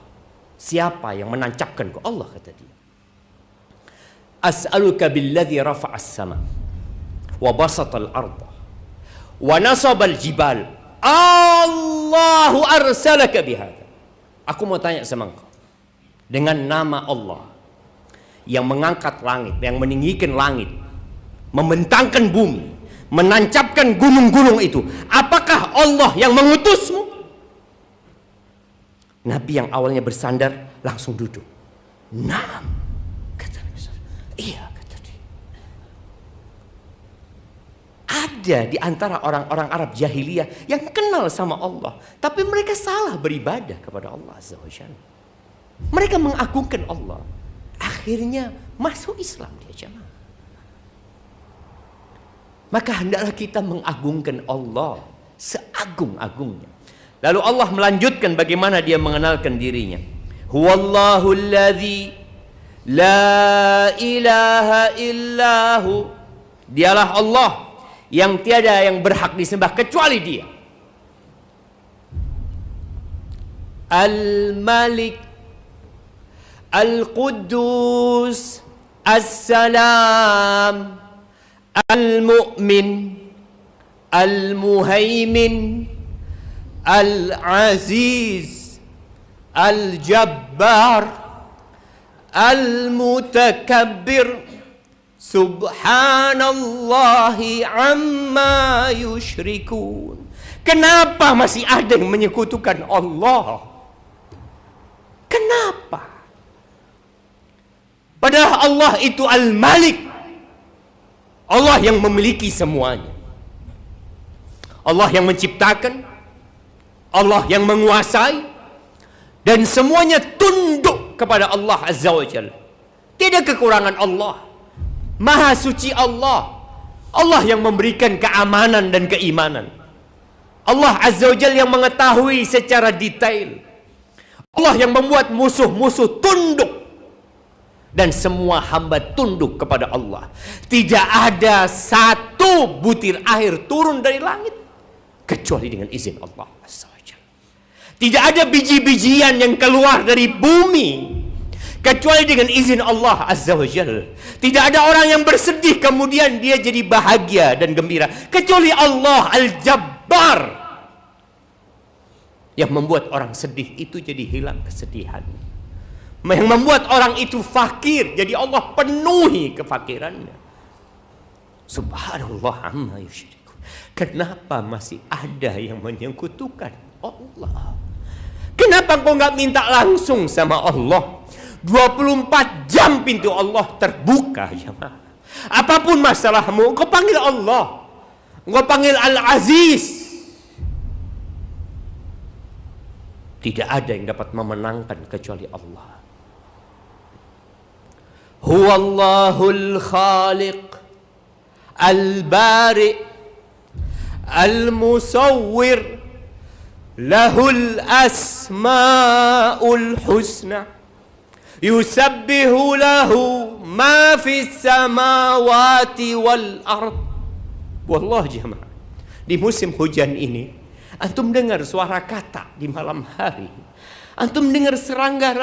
Siapa yang menancapkan ku? Allah, kata dia. As'aluka billadzi rafa'as sama wa basatal arda wa nasabal jibal. Allahu arsalaka bihadza. Aku mau tanya sama engkau, dengan nama Allah yang mengangkat langit, yang meninggikan langit, membentangkan bumi, menancapkan gunung-gunung itu, apakah Allah yang mengutusmu? Nabi yang awalnya bersandar langsung duduk. Naam, kata Nabi. Iya, kata dia. Ada di antara orang-orang Arab jahiliyah yang kenal sama Allah, tapi mereka salah beribadah kepada Allah Azza wa Jalla. Mereka mengagungkan Allah. Akhirnya masuk Islam dia, jemaah. Maka hendaklah kita mengagungkan Allah seagung-agungnya. Lalu Allah melanjutkan bagaimana dia mengenalkan dirinya. Huwallahu alladzi la ilaha illahu. Dialah Allah yang tiada yang berhak disembah kecuali Dia. Al-Malik, Al-Quddus, As-Salam, Al-Mu'min, Al-Muhaimin, Al-Aziz, Al-Jabbar, Al-Mutakabbir, Subhanallahi amma yushrikun. Kenapa masih ada yang menyekutukan Allah? Kenapa? Padahal Allah itu Al-Malik, Allah yang memiliki semuanya, Allah yang menciptakan, Allah yang menguasai, dan semuanya tunduk kepada Allah Azza wa Jalla. Tidak kekurangan Allah. Maha suci Allah. Allah yang memberikan keamanan dan keimanan. Allah Azza wa Jalla yang mengetahui secara detail. Allah yang membuat musuh-musuh tunduk. Dan semua hamba tunduk kepada Allah. Tidak ada satu butir air turun dari langit kecuali dengan izin Allah Azza wa Jalla. Tidak ada biji-bijian yang keluar dari bumi kecuali dengan izin Allah Azza wa Jalla. Tidak ada orang yang bersedih kemudian dia jadi bahagia dan gembira kecuali Allah Al-Jabbar yang membuat orang sedih itu jadi hilang kesedihan, yang membuat orang itu fakir jadi Allah penuhi kefakirannya. Subhanallah amma yusyrikun. Kenapa masih ada yang menyekutukan Allah? Kenapa kau nggak minta langsung sama Allah? 24 jam pintu Allah terbuka, jemaah. Apapun masalahmu, kau panggil Allah. Kau panggil Al-Aziz. Tidak ada yang dapat memenangkan kecuali Allah. Huwallahul khaliq, al-bari, al-musawwir, lahul asma'ul husna, yusabbihu lahu ma fis samawati wal ard. Wallah jemaah, di musim hujan ini antum dengar suara katak di malam hari. Antum dengar serangga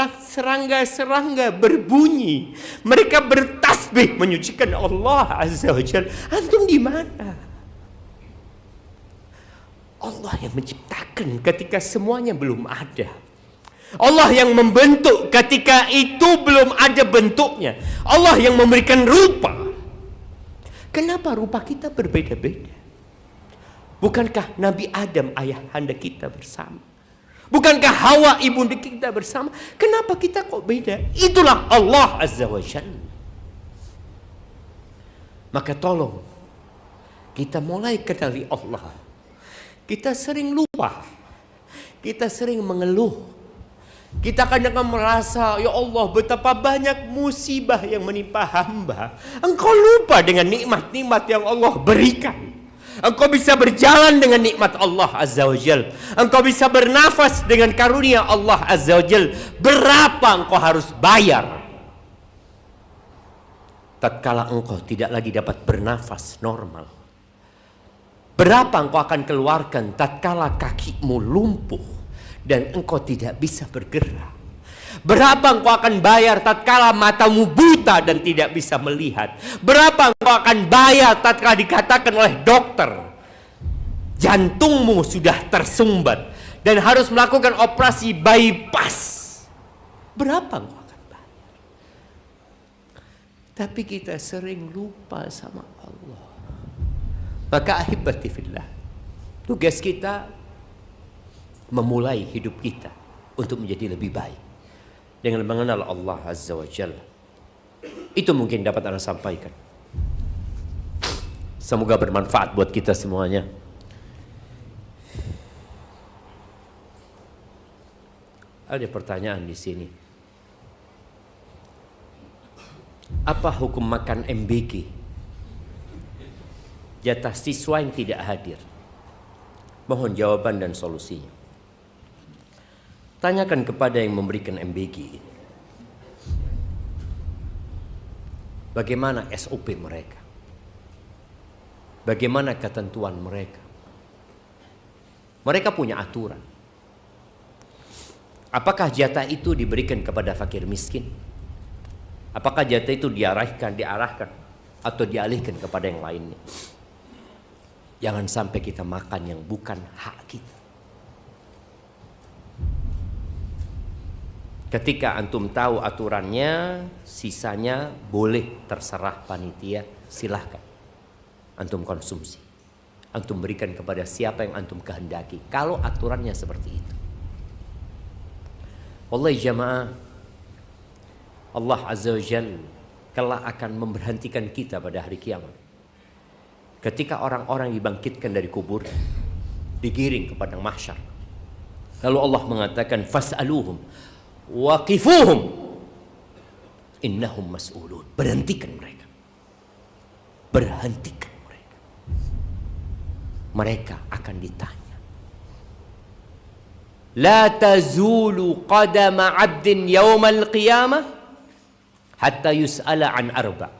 berbunyi. Mereka bertasbih menyucikan Allah Azza wa Jalla. Antum di mana? Allah yang menciptakan ketika semuanya belum ada. Allah yang membentuk ketika itu belum ada bentuknya. Allah yang memberikan rupa. Kenapa rupa kita berbeda-beda? Bukankah Nabi Adam ayahanda kita bersama? Bukankah Hawa ibunda kita bersama? Kenapa kita kok beda? Itulah Allah Azza wa Jalla. Maka tolong kita mulai kenali Allah. Kita sering lupa. Kita sering mengeluh. Kita kadang-kadang merasa, ya Allah, betapa banyak musibah yang menimpa hamba. Engkau lupa dengan nikmat-nikmat yang Allah berikan. Engkau bisa berjalan dengan nikmat Allah Azza wa Jal. Engkau bisa bernafas dengan karunia Allah Azza wa Jal. Berapa engkau harus bayar tatkala engkau tidak lagi dapat bernafas normal? Berapa engkau akan keluarkan tatkala kakimu lumpuh dan engkau tidak bisa bergerak? Berapa engkau akan bayar tatkala matamu buta dan tidak bisa melihat? Berapa engkau akan bayar tatkala dikatakan oleh dokter jantungmu sudah tersumbat dan harus melakukan operasi bypass? Berapa engkau akan bayar? Tapi kita sering lupa sama Allah. Maka ahibati fillah, tugas kita memulai hidup kita untuk menjadi lebih baik dengan mengenal Allah Azza wa Jalla. Itu mungkin dapat Anda sampaikan. Semoga bermanfaat buat kita semuanya. Ada pertanyaan di sini. Apa hukum makan MBG? Jatah siswa yang tidak hadir. Mohon jawaban dan solusinya. Tanyakan kepada yang memberikan MBG. Bagaimana SOP mereka? Bagaimana ketentuan mereka? Mereka punya aturan. Apakah jatah itu diberikan kepada fakir miskin? Apakah jatah itu diarahkan atau dialihkan kepada yang lainnya? Jangan sampai kita makan yang bukan hak kita. Ketika antum tahu aturannya, sisanya boleh terserah panitia, silahkan antum konsumsi. Antum berikan kepada siapa yang antum kehendaki. Kalau aturannya seperti itu. Wallahi jamaah, Allah Azza wa Jalla kelak akan memberhentikan kita pada hari kiamat. Ketika orang-orang dibangkitkan dari kubur, digiring ke padang mahsyar. Lalu Allah mengatakan, fas'aluhum waqifuhum innahum mas'ulun. Berhentikan mereka. Berhentikan mereka. Mereka akan ditanya. La tazulu qadama 'abdin yaumal qiyamah hatta yus'ala an arba.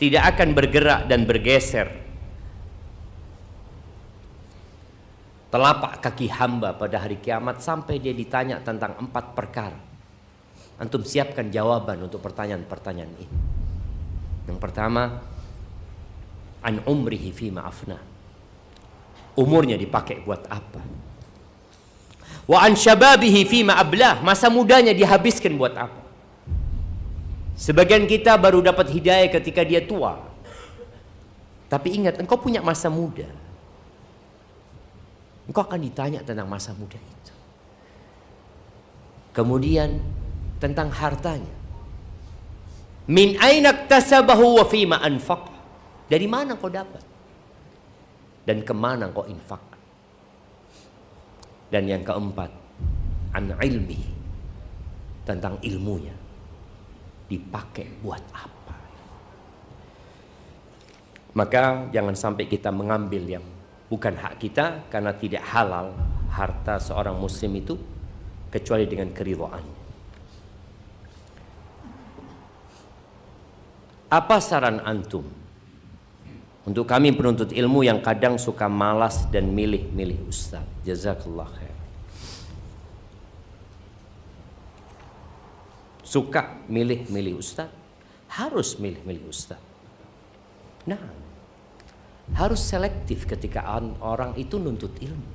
Tidak akan bergerak dan bergeser telapak kaki hamba pada hari kiamat sampai dia ditanya tentang 4 perkara. Antum siapkan jawaban untuk pertanyaan-pertanyaan ini. Yang pertama, an umrihi fima afna. Umurnya dipakai buat apa? Wa an syababihi fima ablah. Masa mudanya dihabiskan buat apa? Sebagian kita baru dapat hidayah ketika dia tua. Tapi ingat, engkau punya masa muda. Engkau akan ditanya tentang masa muda itu. Kemudian tentang hartanya. Min aina iktasabahu wa fima anfaq. Dari mana engkau dapat? Dan kemana engkau infak? Dan yang keempat, an ilmi. Tentang ilmunya. Dipakai buat apa? Maka jangan sampai kita mengambil yang bukan hak kita, karena tidak halal harta seorang muslim itu kecuali dengan keridhaannya. Apa saran antum untuk kami penuntut ilmu yang kadang suka malas dan milih-milih ustaz? Jazakallah khair. Suka milih-milih ustaz? Harus milih-milih ustaz. Nah, harus selektif ketika orang itu nuntut ilmu.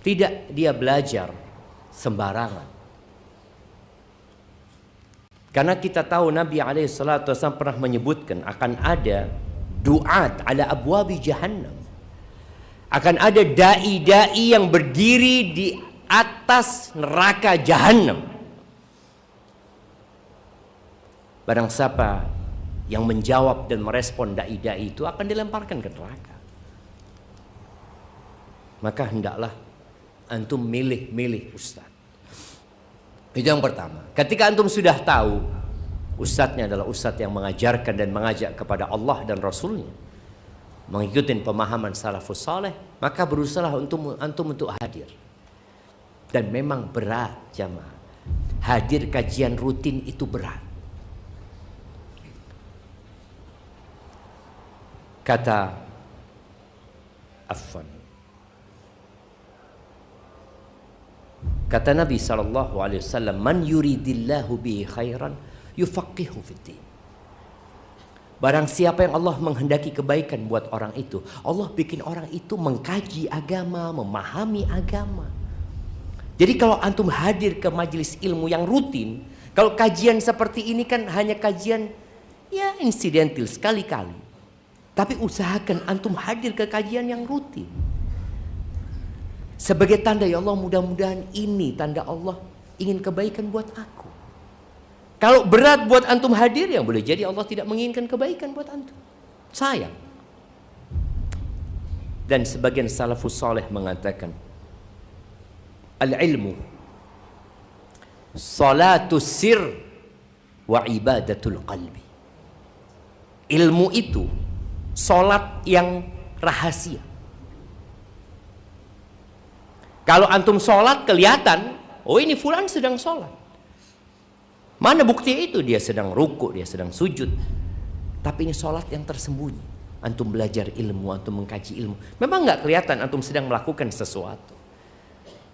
Tidak dia belajar sembarangan. Karena kita tahu Nabi SAW pernah menyebutkan akan ada du'at ala abwabi jahannam. Akan ada dai-dai yang berdiri di atas neraka jahanam. Barang siapa yang menjawab dan merespon dai-dai itu akan dilemparkan ke neraka. Maka hendaklah antum milih-milih ustaz. Itu yang pertama. Ketika antum sudah tahu ustadznya adalah ustadz yang mengajarkan dan mengajak kepada Allah dan Rasulnya, mengikuti pemahaman salafus saleh, maka berusaha antum untuk hadir. Dan memang berat jamaah. Hadir kajian rutin itu berat. Kata Nabi SAW, man yuridillahu bihi khairan yufaqihu fiddin. Barang siapa yang Allah menghendaki kebaikan buat orang itu, Allah bikin orang itu mengkaji agama, memahami agama. Jadi kalau antum hadir ke majelis ilmu yang rutin, kalau kajian seperti ini kan hanya kajian ya insidental sekali-kali. Tapi usahakan antum hadir ke kajian yang rutin. Sebagai tanda, ya Allah, mudah-mudahan ini tanda Allah ingin kebaikan buat aku. Kalau berat buat antum hadir, yang boleh jadi Allah tidak menginginkan kebaikan buat antum. Sayang. Dan sebagian salafus saleh mengatakan, al-ilmu salatus sir wa ibadatul qalbi. Ilmu itu solat yang rahasia. Kalau antum solat kelihatan, oh ini fulan sedang solat. Mana bukti itu? Dia sedang ruku, dia sedang sujud. Tapi ini solat yang tersembunyi. Antum belajar ilmu, antum mengkaji ilmu. Memang nggak kelihatan antum sedang melakukan sesuatu.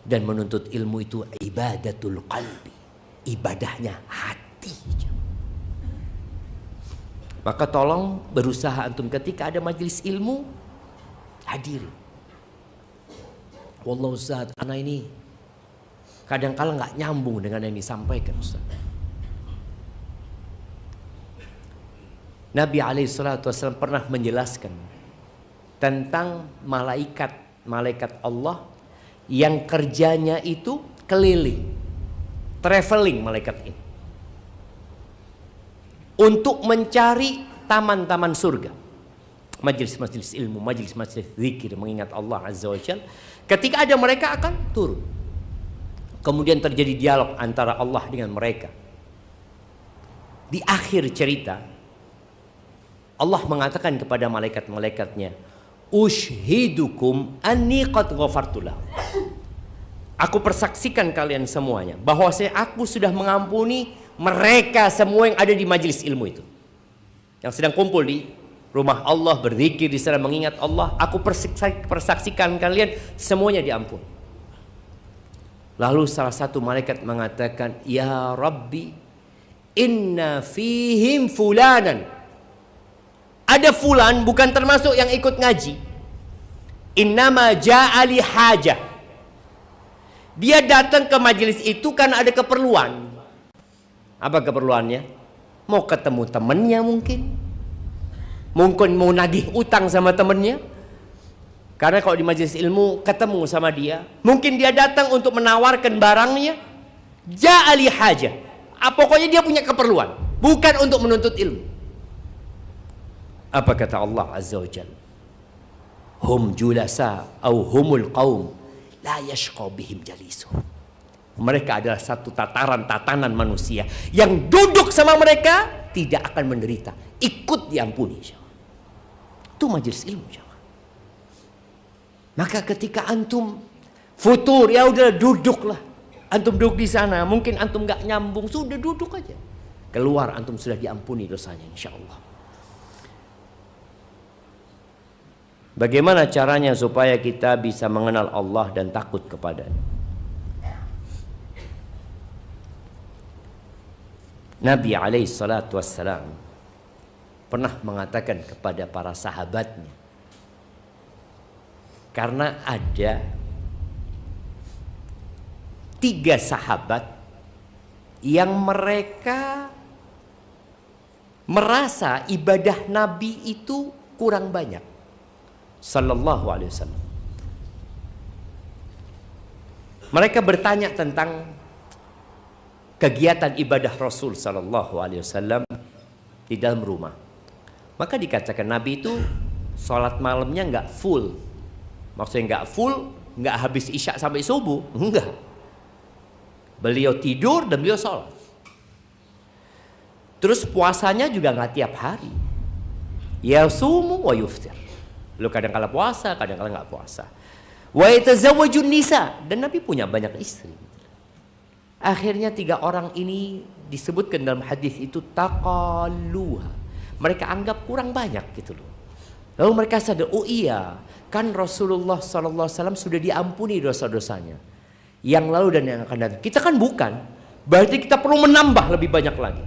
Dan menuntut ilmu itu ibadatul qalbi. Ibadahnya hati. Maka tolong berusaha antum ketika ada majelis ilmu, hadir. Wallah Ustaz, anak ini kadang-kala nggak nyambung dengan yang disampaikan Ustaz. Nabi SAW pernah menjelaskan tentang malaikat Allah yang kerjanya itu keliling, traveling malaikat ini, untuk mencari taman-taman surga, majelis-majelis ilmu, majelis-majelis zikir, mengingat Allah Azza wa Jalla. Ketika ada mereka akan turun. Kemudian terjadi dialog antara Allah dengan mereka. Di akhir cerita, Allah mengatakan kepada malaikat-malaikatnya, "Ushhidukum anni qad ghafartu lahum." Aku persaksikan kalian semuanya bahwa aku sudah mengampuni mereka semua yang ada di majelis ilmu itu, yang sedang kumpul di rumah Allah, berzikir di sana mengingat Allah. Aku persaksikan kalian semuanya diampuni. Lalu salah satu malaikat mengatakan, "Ya Rabbi, inna fihim fulanan." Ada fulan bukan termasuk yang ikut ngaji. Innama ja'ali hajah. Dia datang ke majelis itu karena ada keperluan. Apa keperluannya? Mau ketemu temannya mungkin mau nagih utang sama temannya. Karena kalau di majelis ilmu ketemu sama dia, mungkin dia datang untuk menawarkan barangnya. Ja'ali hajah. Pokoknya dia punya keperluan, bukan untuk menuntut ilmu. Apa kata Allah Azza wa Jalla? Hum julasa au humul qaum la yashqa bihim jalisuh. Mereka adalah satu tatanan manusia yang duduk sama mereka tidak akan menderita, ikut diampuni. Itu majelis ilmu. Maka ketika antum futur, ya udah duduklah. Antum duduk di sana, mungkin antum nggak nyambung, sudah duduk aja. Keluar antum sudah diampuni dosanya, insya Allah. Bagaimana caranya supaya kita bisa mengenal Allah dan takut kepadanya? Nabi SAW pernah mengatakan kepada para sahabatnya, karena ada 3 sahabat yang mereka merasa ibadah Nabi itu kurang banyak, Sallallahu Alaihi Wasallam. Mereka bertanya tentang kegiatan ibadah Rasul sallallahu alaihi wasallam di dalam rumah. Maka dikatakan Nabi itu sholat malamnya nggak full. Maksudnya nggak full, nggak habis isya sampai subuh, enggak. Beliau tidur dan beliau sholat. Terus puasanya juga nggak tiap hari. Yasumu wa yuftir. Beliau kadang-kala puasa, kadang-kala nggak puasa. Wa yatazawwajun nisa, dan Nabi punya banyak istri. Akhirnya 3 orang ini disebutkan dalam hadis itu taqalluha. Mereka anggap kurang banyak gitu loh. Lalu mereka sadar, oh iya, kan Rasulullah SAW sudah diampuni dosa-dosanya yang lalu dan yang akan datang. Kita kan bukan, berarti kita perlu menambah lebih banyak lagi.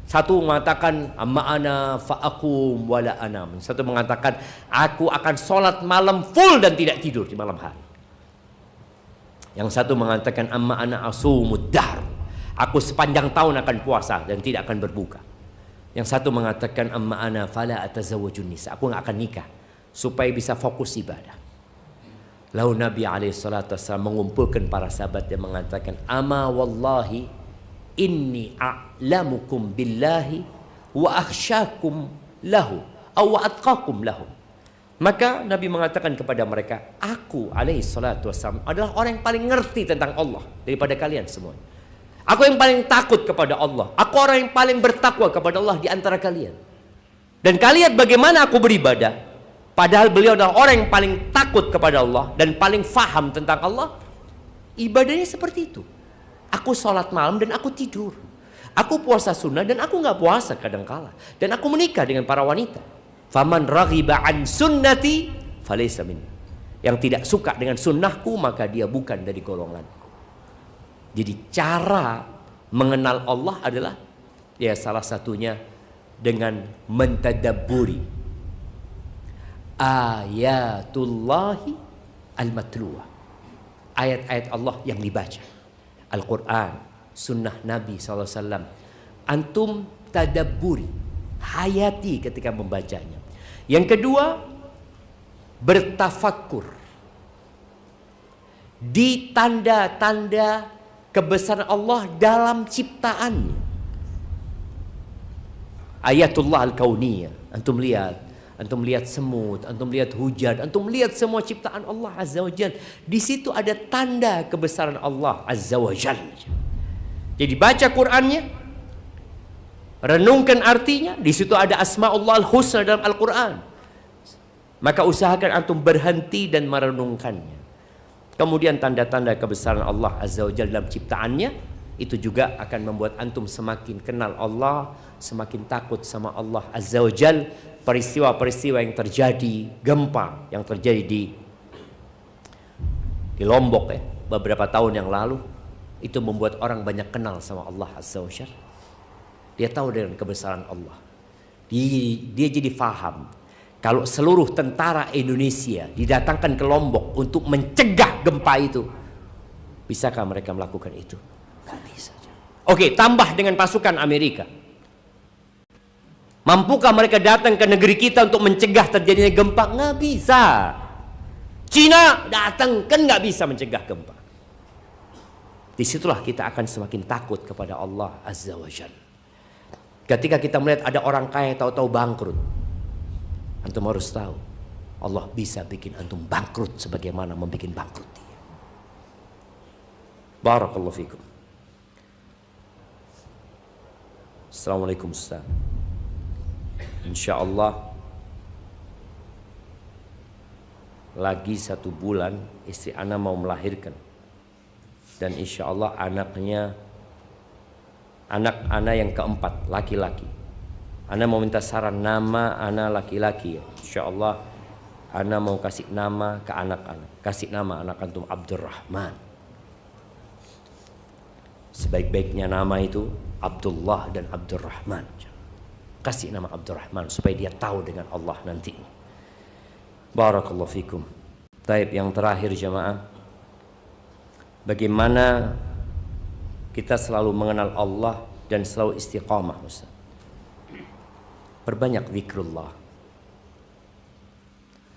Satu mengatakan amma ana fa'akum wala anam. Satu mengatakan aku akan sholat malam full dan tidak tidur di malam hari. Yang satu mengatakan amma ana asumud dahr. Aku sepanjang tahun akan puasa dan tidak akan berbuka. Yang satu mengatakan amma ana fala atazawwajun nisa. Aku nggak akan nikah supaya bisa fokus ibadah. Lalu Nabi alaihissalatu wassalam mengumpulkan para sahabat yang mengatakan ama wallahi inni a'lamukum billahi wa akhsyakum lahu wa atqakum lahu. Maka Nabi mengatakan kepada mereka, aku alaihi salatu wassalam adalah orang yang paling ngerti tentang Allah daripada kalian semua. Aku yang paling takut kepada Allah. Aku orang yang paling bertakwa kepada Allah di antara kalian. Dan kalian bagaimana aku beribadah, padahal beliau adalah orang yang paling takut kepada Allah dan paling faham tentang Allah. Ibadahnya seperti itu. Aku sholat malam dan aku tidur. Aku puasa sunnah dan aku nggak puasa kadangkala. Dan aku menikah dengan para wanita. Faman raghiba an sunnati falaysa min. Yang tidak suka dengan sunnahku maka dia bukan dari golonganku. Jadi cara mengenal Allah adalah ya salah satunya dengan mentadabburi ayatullahi al-matluwah. Ayat-ayat Allah yang dibaca. Al-Quran, sunnah Nabi SAW. Antum tadabburi, hayati ketika membacanya. Yang kedua, bertafakkur di tanda-tanda kebesaran Allah dalam ciptaannya. Ayatullah al-kauniyah. Antum lihat semut, antum lihat hujan, antum lihat semua ciptaan Allah Azza wa Jal. Di situ ada tanda kebesaran Allah Azza wa Jal. Jadi baca Qur'annya, renungkan artinya. Di situ ada asma'ullah al-husna dalam Al-Quran. Maka usahakan antum berhenti dan merenungkannya. Kemudian tanda-tanda kebesaran Allah Azza wa Jal dalam ciptaannya, itu juga akan membuat antum semakin kenal Allah, semakin takut sama Allah Azza wa Jal. Peristiwa-peristiwa yang terjadi, gempa yang terjadi di Lombok beberapa tahun yang lalu, itu membuat orang banyak kenal sama Allah Azza wa Jalla. Dia tahu dengan kebesaran Allah. Dia jadi faham kalau seluruh tentara Indonesia didatangkan ke Lombok untuk mencegah gempa itu, bisakah mereka melakukan itu? Gak bisa. Oke, tambah dengan pasukan Amerika. Mampukah mereka datang ke negeri kita untuk mencegah terjadinya gempa? Nggak bisa. Cina datang kan nggak bisa mencegah gempa. Disitulah kita akan semakin takut kepada Allah Azza wa Jalla. Ketika kita melihat ada orang kaya tahu-tahu bangkrut, antum harus tahu Allah bisa bikin antum bangkrut sebagaimana membuat bangkrut dia. Barakallahu fikum. Assalamualaikum Ustaz. Insya Allah lagi 1 bulan istri ana mau melahirkan, dan insya Allah anak ana yang keempat laki-laki. Ana mau minta saran nama ana laki-laki ya. Insya Allah ana mau kasih nama ke anak-anak. Kasih nama anak antum Abdurrahman. Sebaik-baiknya nama itu Abdullah dan Abdurrahman. Kasih nama Abdurrahman supaya dia tahu dengan Allah nantinya. Barakallahu fikum. Taib, yang terakhir jamaah, bagaimana kita selalu mengenal Allah dan selalu istiqamah Ustaz? Perbanyak zikrullah.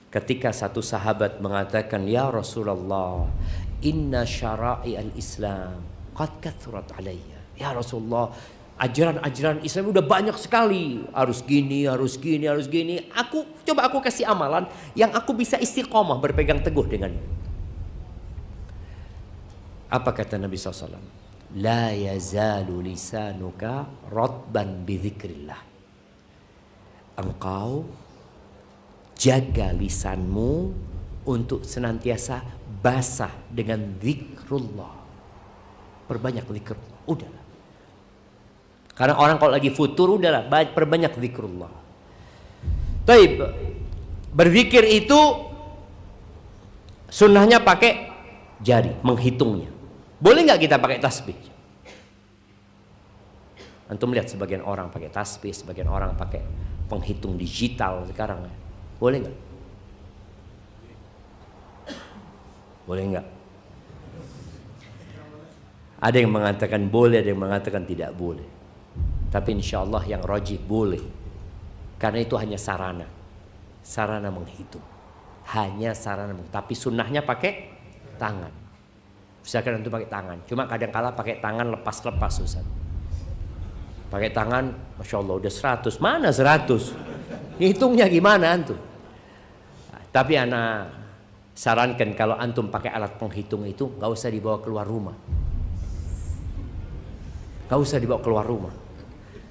Ketika satu sahabat mengatakan, ya Rasulullah, inna syara'i al-Islam qad kathurat alayya. Ya Rasulullah, ajaran-ajaran Islam udah banyak sekali. Harus gini, harus gini, harus gini. Aku kasih amalan yang aku bisa istiqomah berpegang teguh dengan. Apa kata Nabi SAW? La yazalu lisanuka ratban bidzikrillah. Engkau jaga lisanmu untuk senantiasa basah dengan zikrullah. Perbanyak zikrullah. Udahlah. Karena orang kalau lagi futur, udahlah, perbanyak zikrullah. Taib. Berzikir itu sunnahnya pakai jari, menghitungnya. Boleh nggak kita pakai tasbih? Antum lihat sebagian orang pakai tasbih, sebagian orang pakai penghitung digital sekarang. Boleh nggak? Boleh nggak? Ada yang mengatakan boleh, ada yang mengatakan tidak boleh. Tapi insya Allah yang rajih boleh. Karena itu hanya sarana. Sarana menghitung. Hanya sarana menghitung. Tapi sunnahnya pakai tangan. Misalkan itu pakai tangan. Cuma kadang-kala pakai tangan lepas-lepas Ustaz. Pakai tangan, Masya Allah udah 100. Mana 100? Hitungnya gimana antum? Tapi anak sarankan kalau antum pakai alat penghitung itu nggak usah dibawa keluar rumah. Nggak usah dibawa keluar rumah.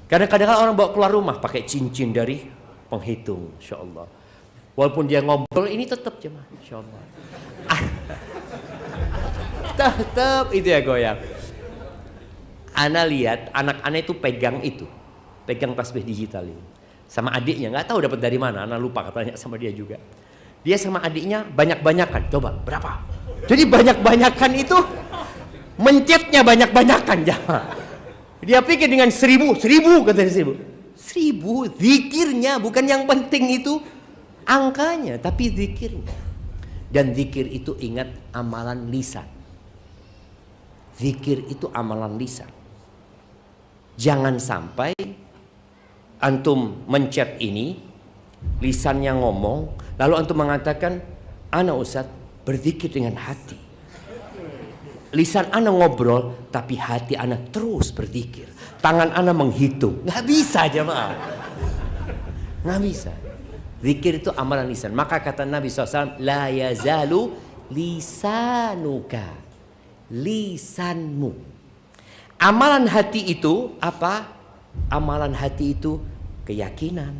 Karena kadang-kadang orang bawa keluar rumah pakai cincin dari penghitung, Insya Allah. Walaupun dia ngobrol, ini tetap jemaah, Insya Allah. Tetap itu ya goyang. Ana lihat anak-anak itu pegang tasbih digital ini, sama adiknya nggak tahu dapat dari mana. Ana lupa katanya sama dia juga. Dia sama adiknya banyak-banyakan. Coba berapa? Jadi banyak-banyakan itu mencetnya banyak-banyakan jemaah. Dia pikir dengan 1000 kata dia 1000 zikirnya, bukan yang penting itu angkanya, tapi zikirnya. Dan zikir itu ingat amalan lisan. Zikir itu amalan lisan. Jangan sampai antum mencet ini, lisannya ngomong, lalu antum mengatakan, ana Ustaz berzikir dengan hati. Lisan ana ngobrol, tapi hati ana terus berzikir. Tangan ana menghitung. Nggak bisa jemaah. Nggak bisa. Zikir itu amalan lisan. Maka kata Nabi SAW, la yazalu lisanuka. Lisanmu. Amalan hati itu apa? Amalan hati itu keyakinan.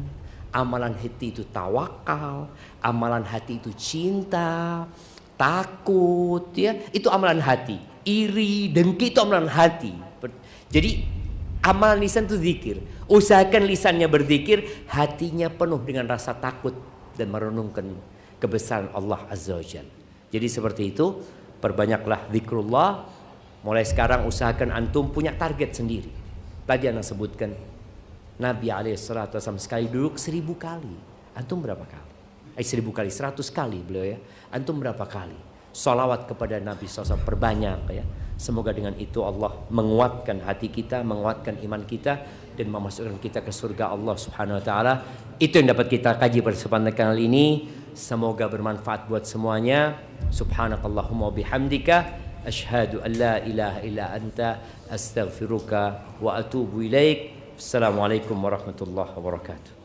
Amalan hati itu tawakal. Amalan hati itu cinta. Takut, ya, itu amalan hati. Iri, dengki itu amalan hati. Jadi amalan lisan itu zikir. Usahakan lisannya berzikir, hatinya penuh dengan rasa takut dan merenungkan kebesaran Allah Azza wa Jalla. Jadi seperti itu, perbanyaklah zikrullah. Mulai sekarang usahakan antum punya target sendiri. Tadi anak sebutkan Nabi SAW sekali duduk 1000 kali. Antum berapa kali? 1000 kali, 100 kali beliau ya. Antum berapa kali? Salawat kepada Nabi SAW perbanyak ya. Semoga dengan itu Allah menguatkan hati kita, menguatkan iman kita, dan memasukkan kita ke surga Allah Subhanahu Wa Taala. Itu yang dapat kita kaji pada kesempatan kali ini. Semoga bermanfaat buat semuanya. Subhanakallahumma bihamdika, asyhadu an la ilaha illa anta, astaghfiruka wa atubu ilaik. Assalamualaikum warahmatullahi wabarakatuh.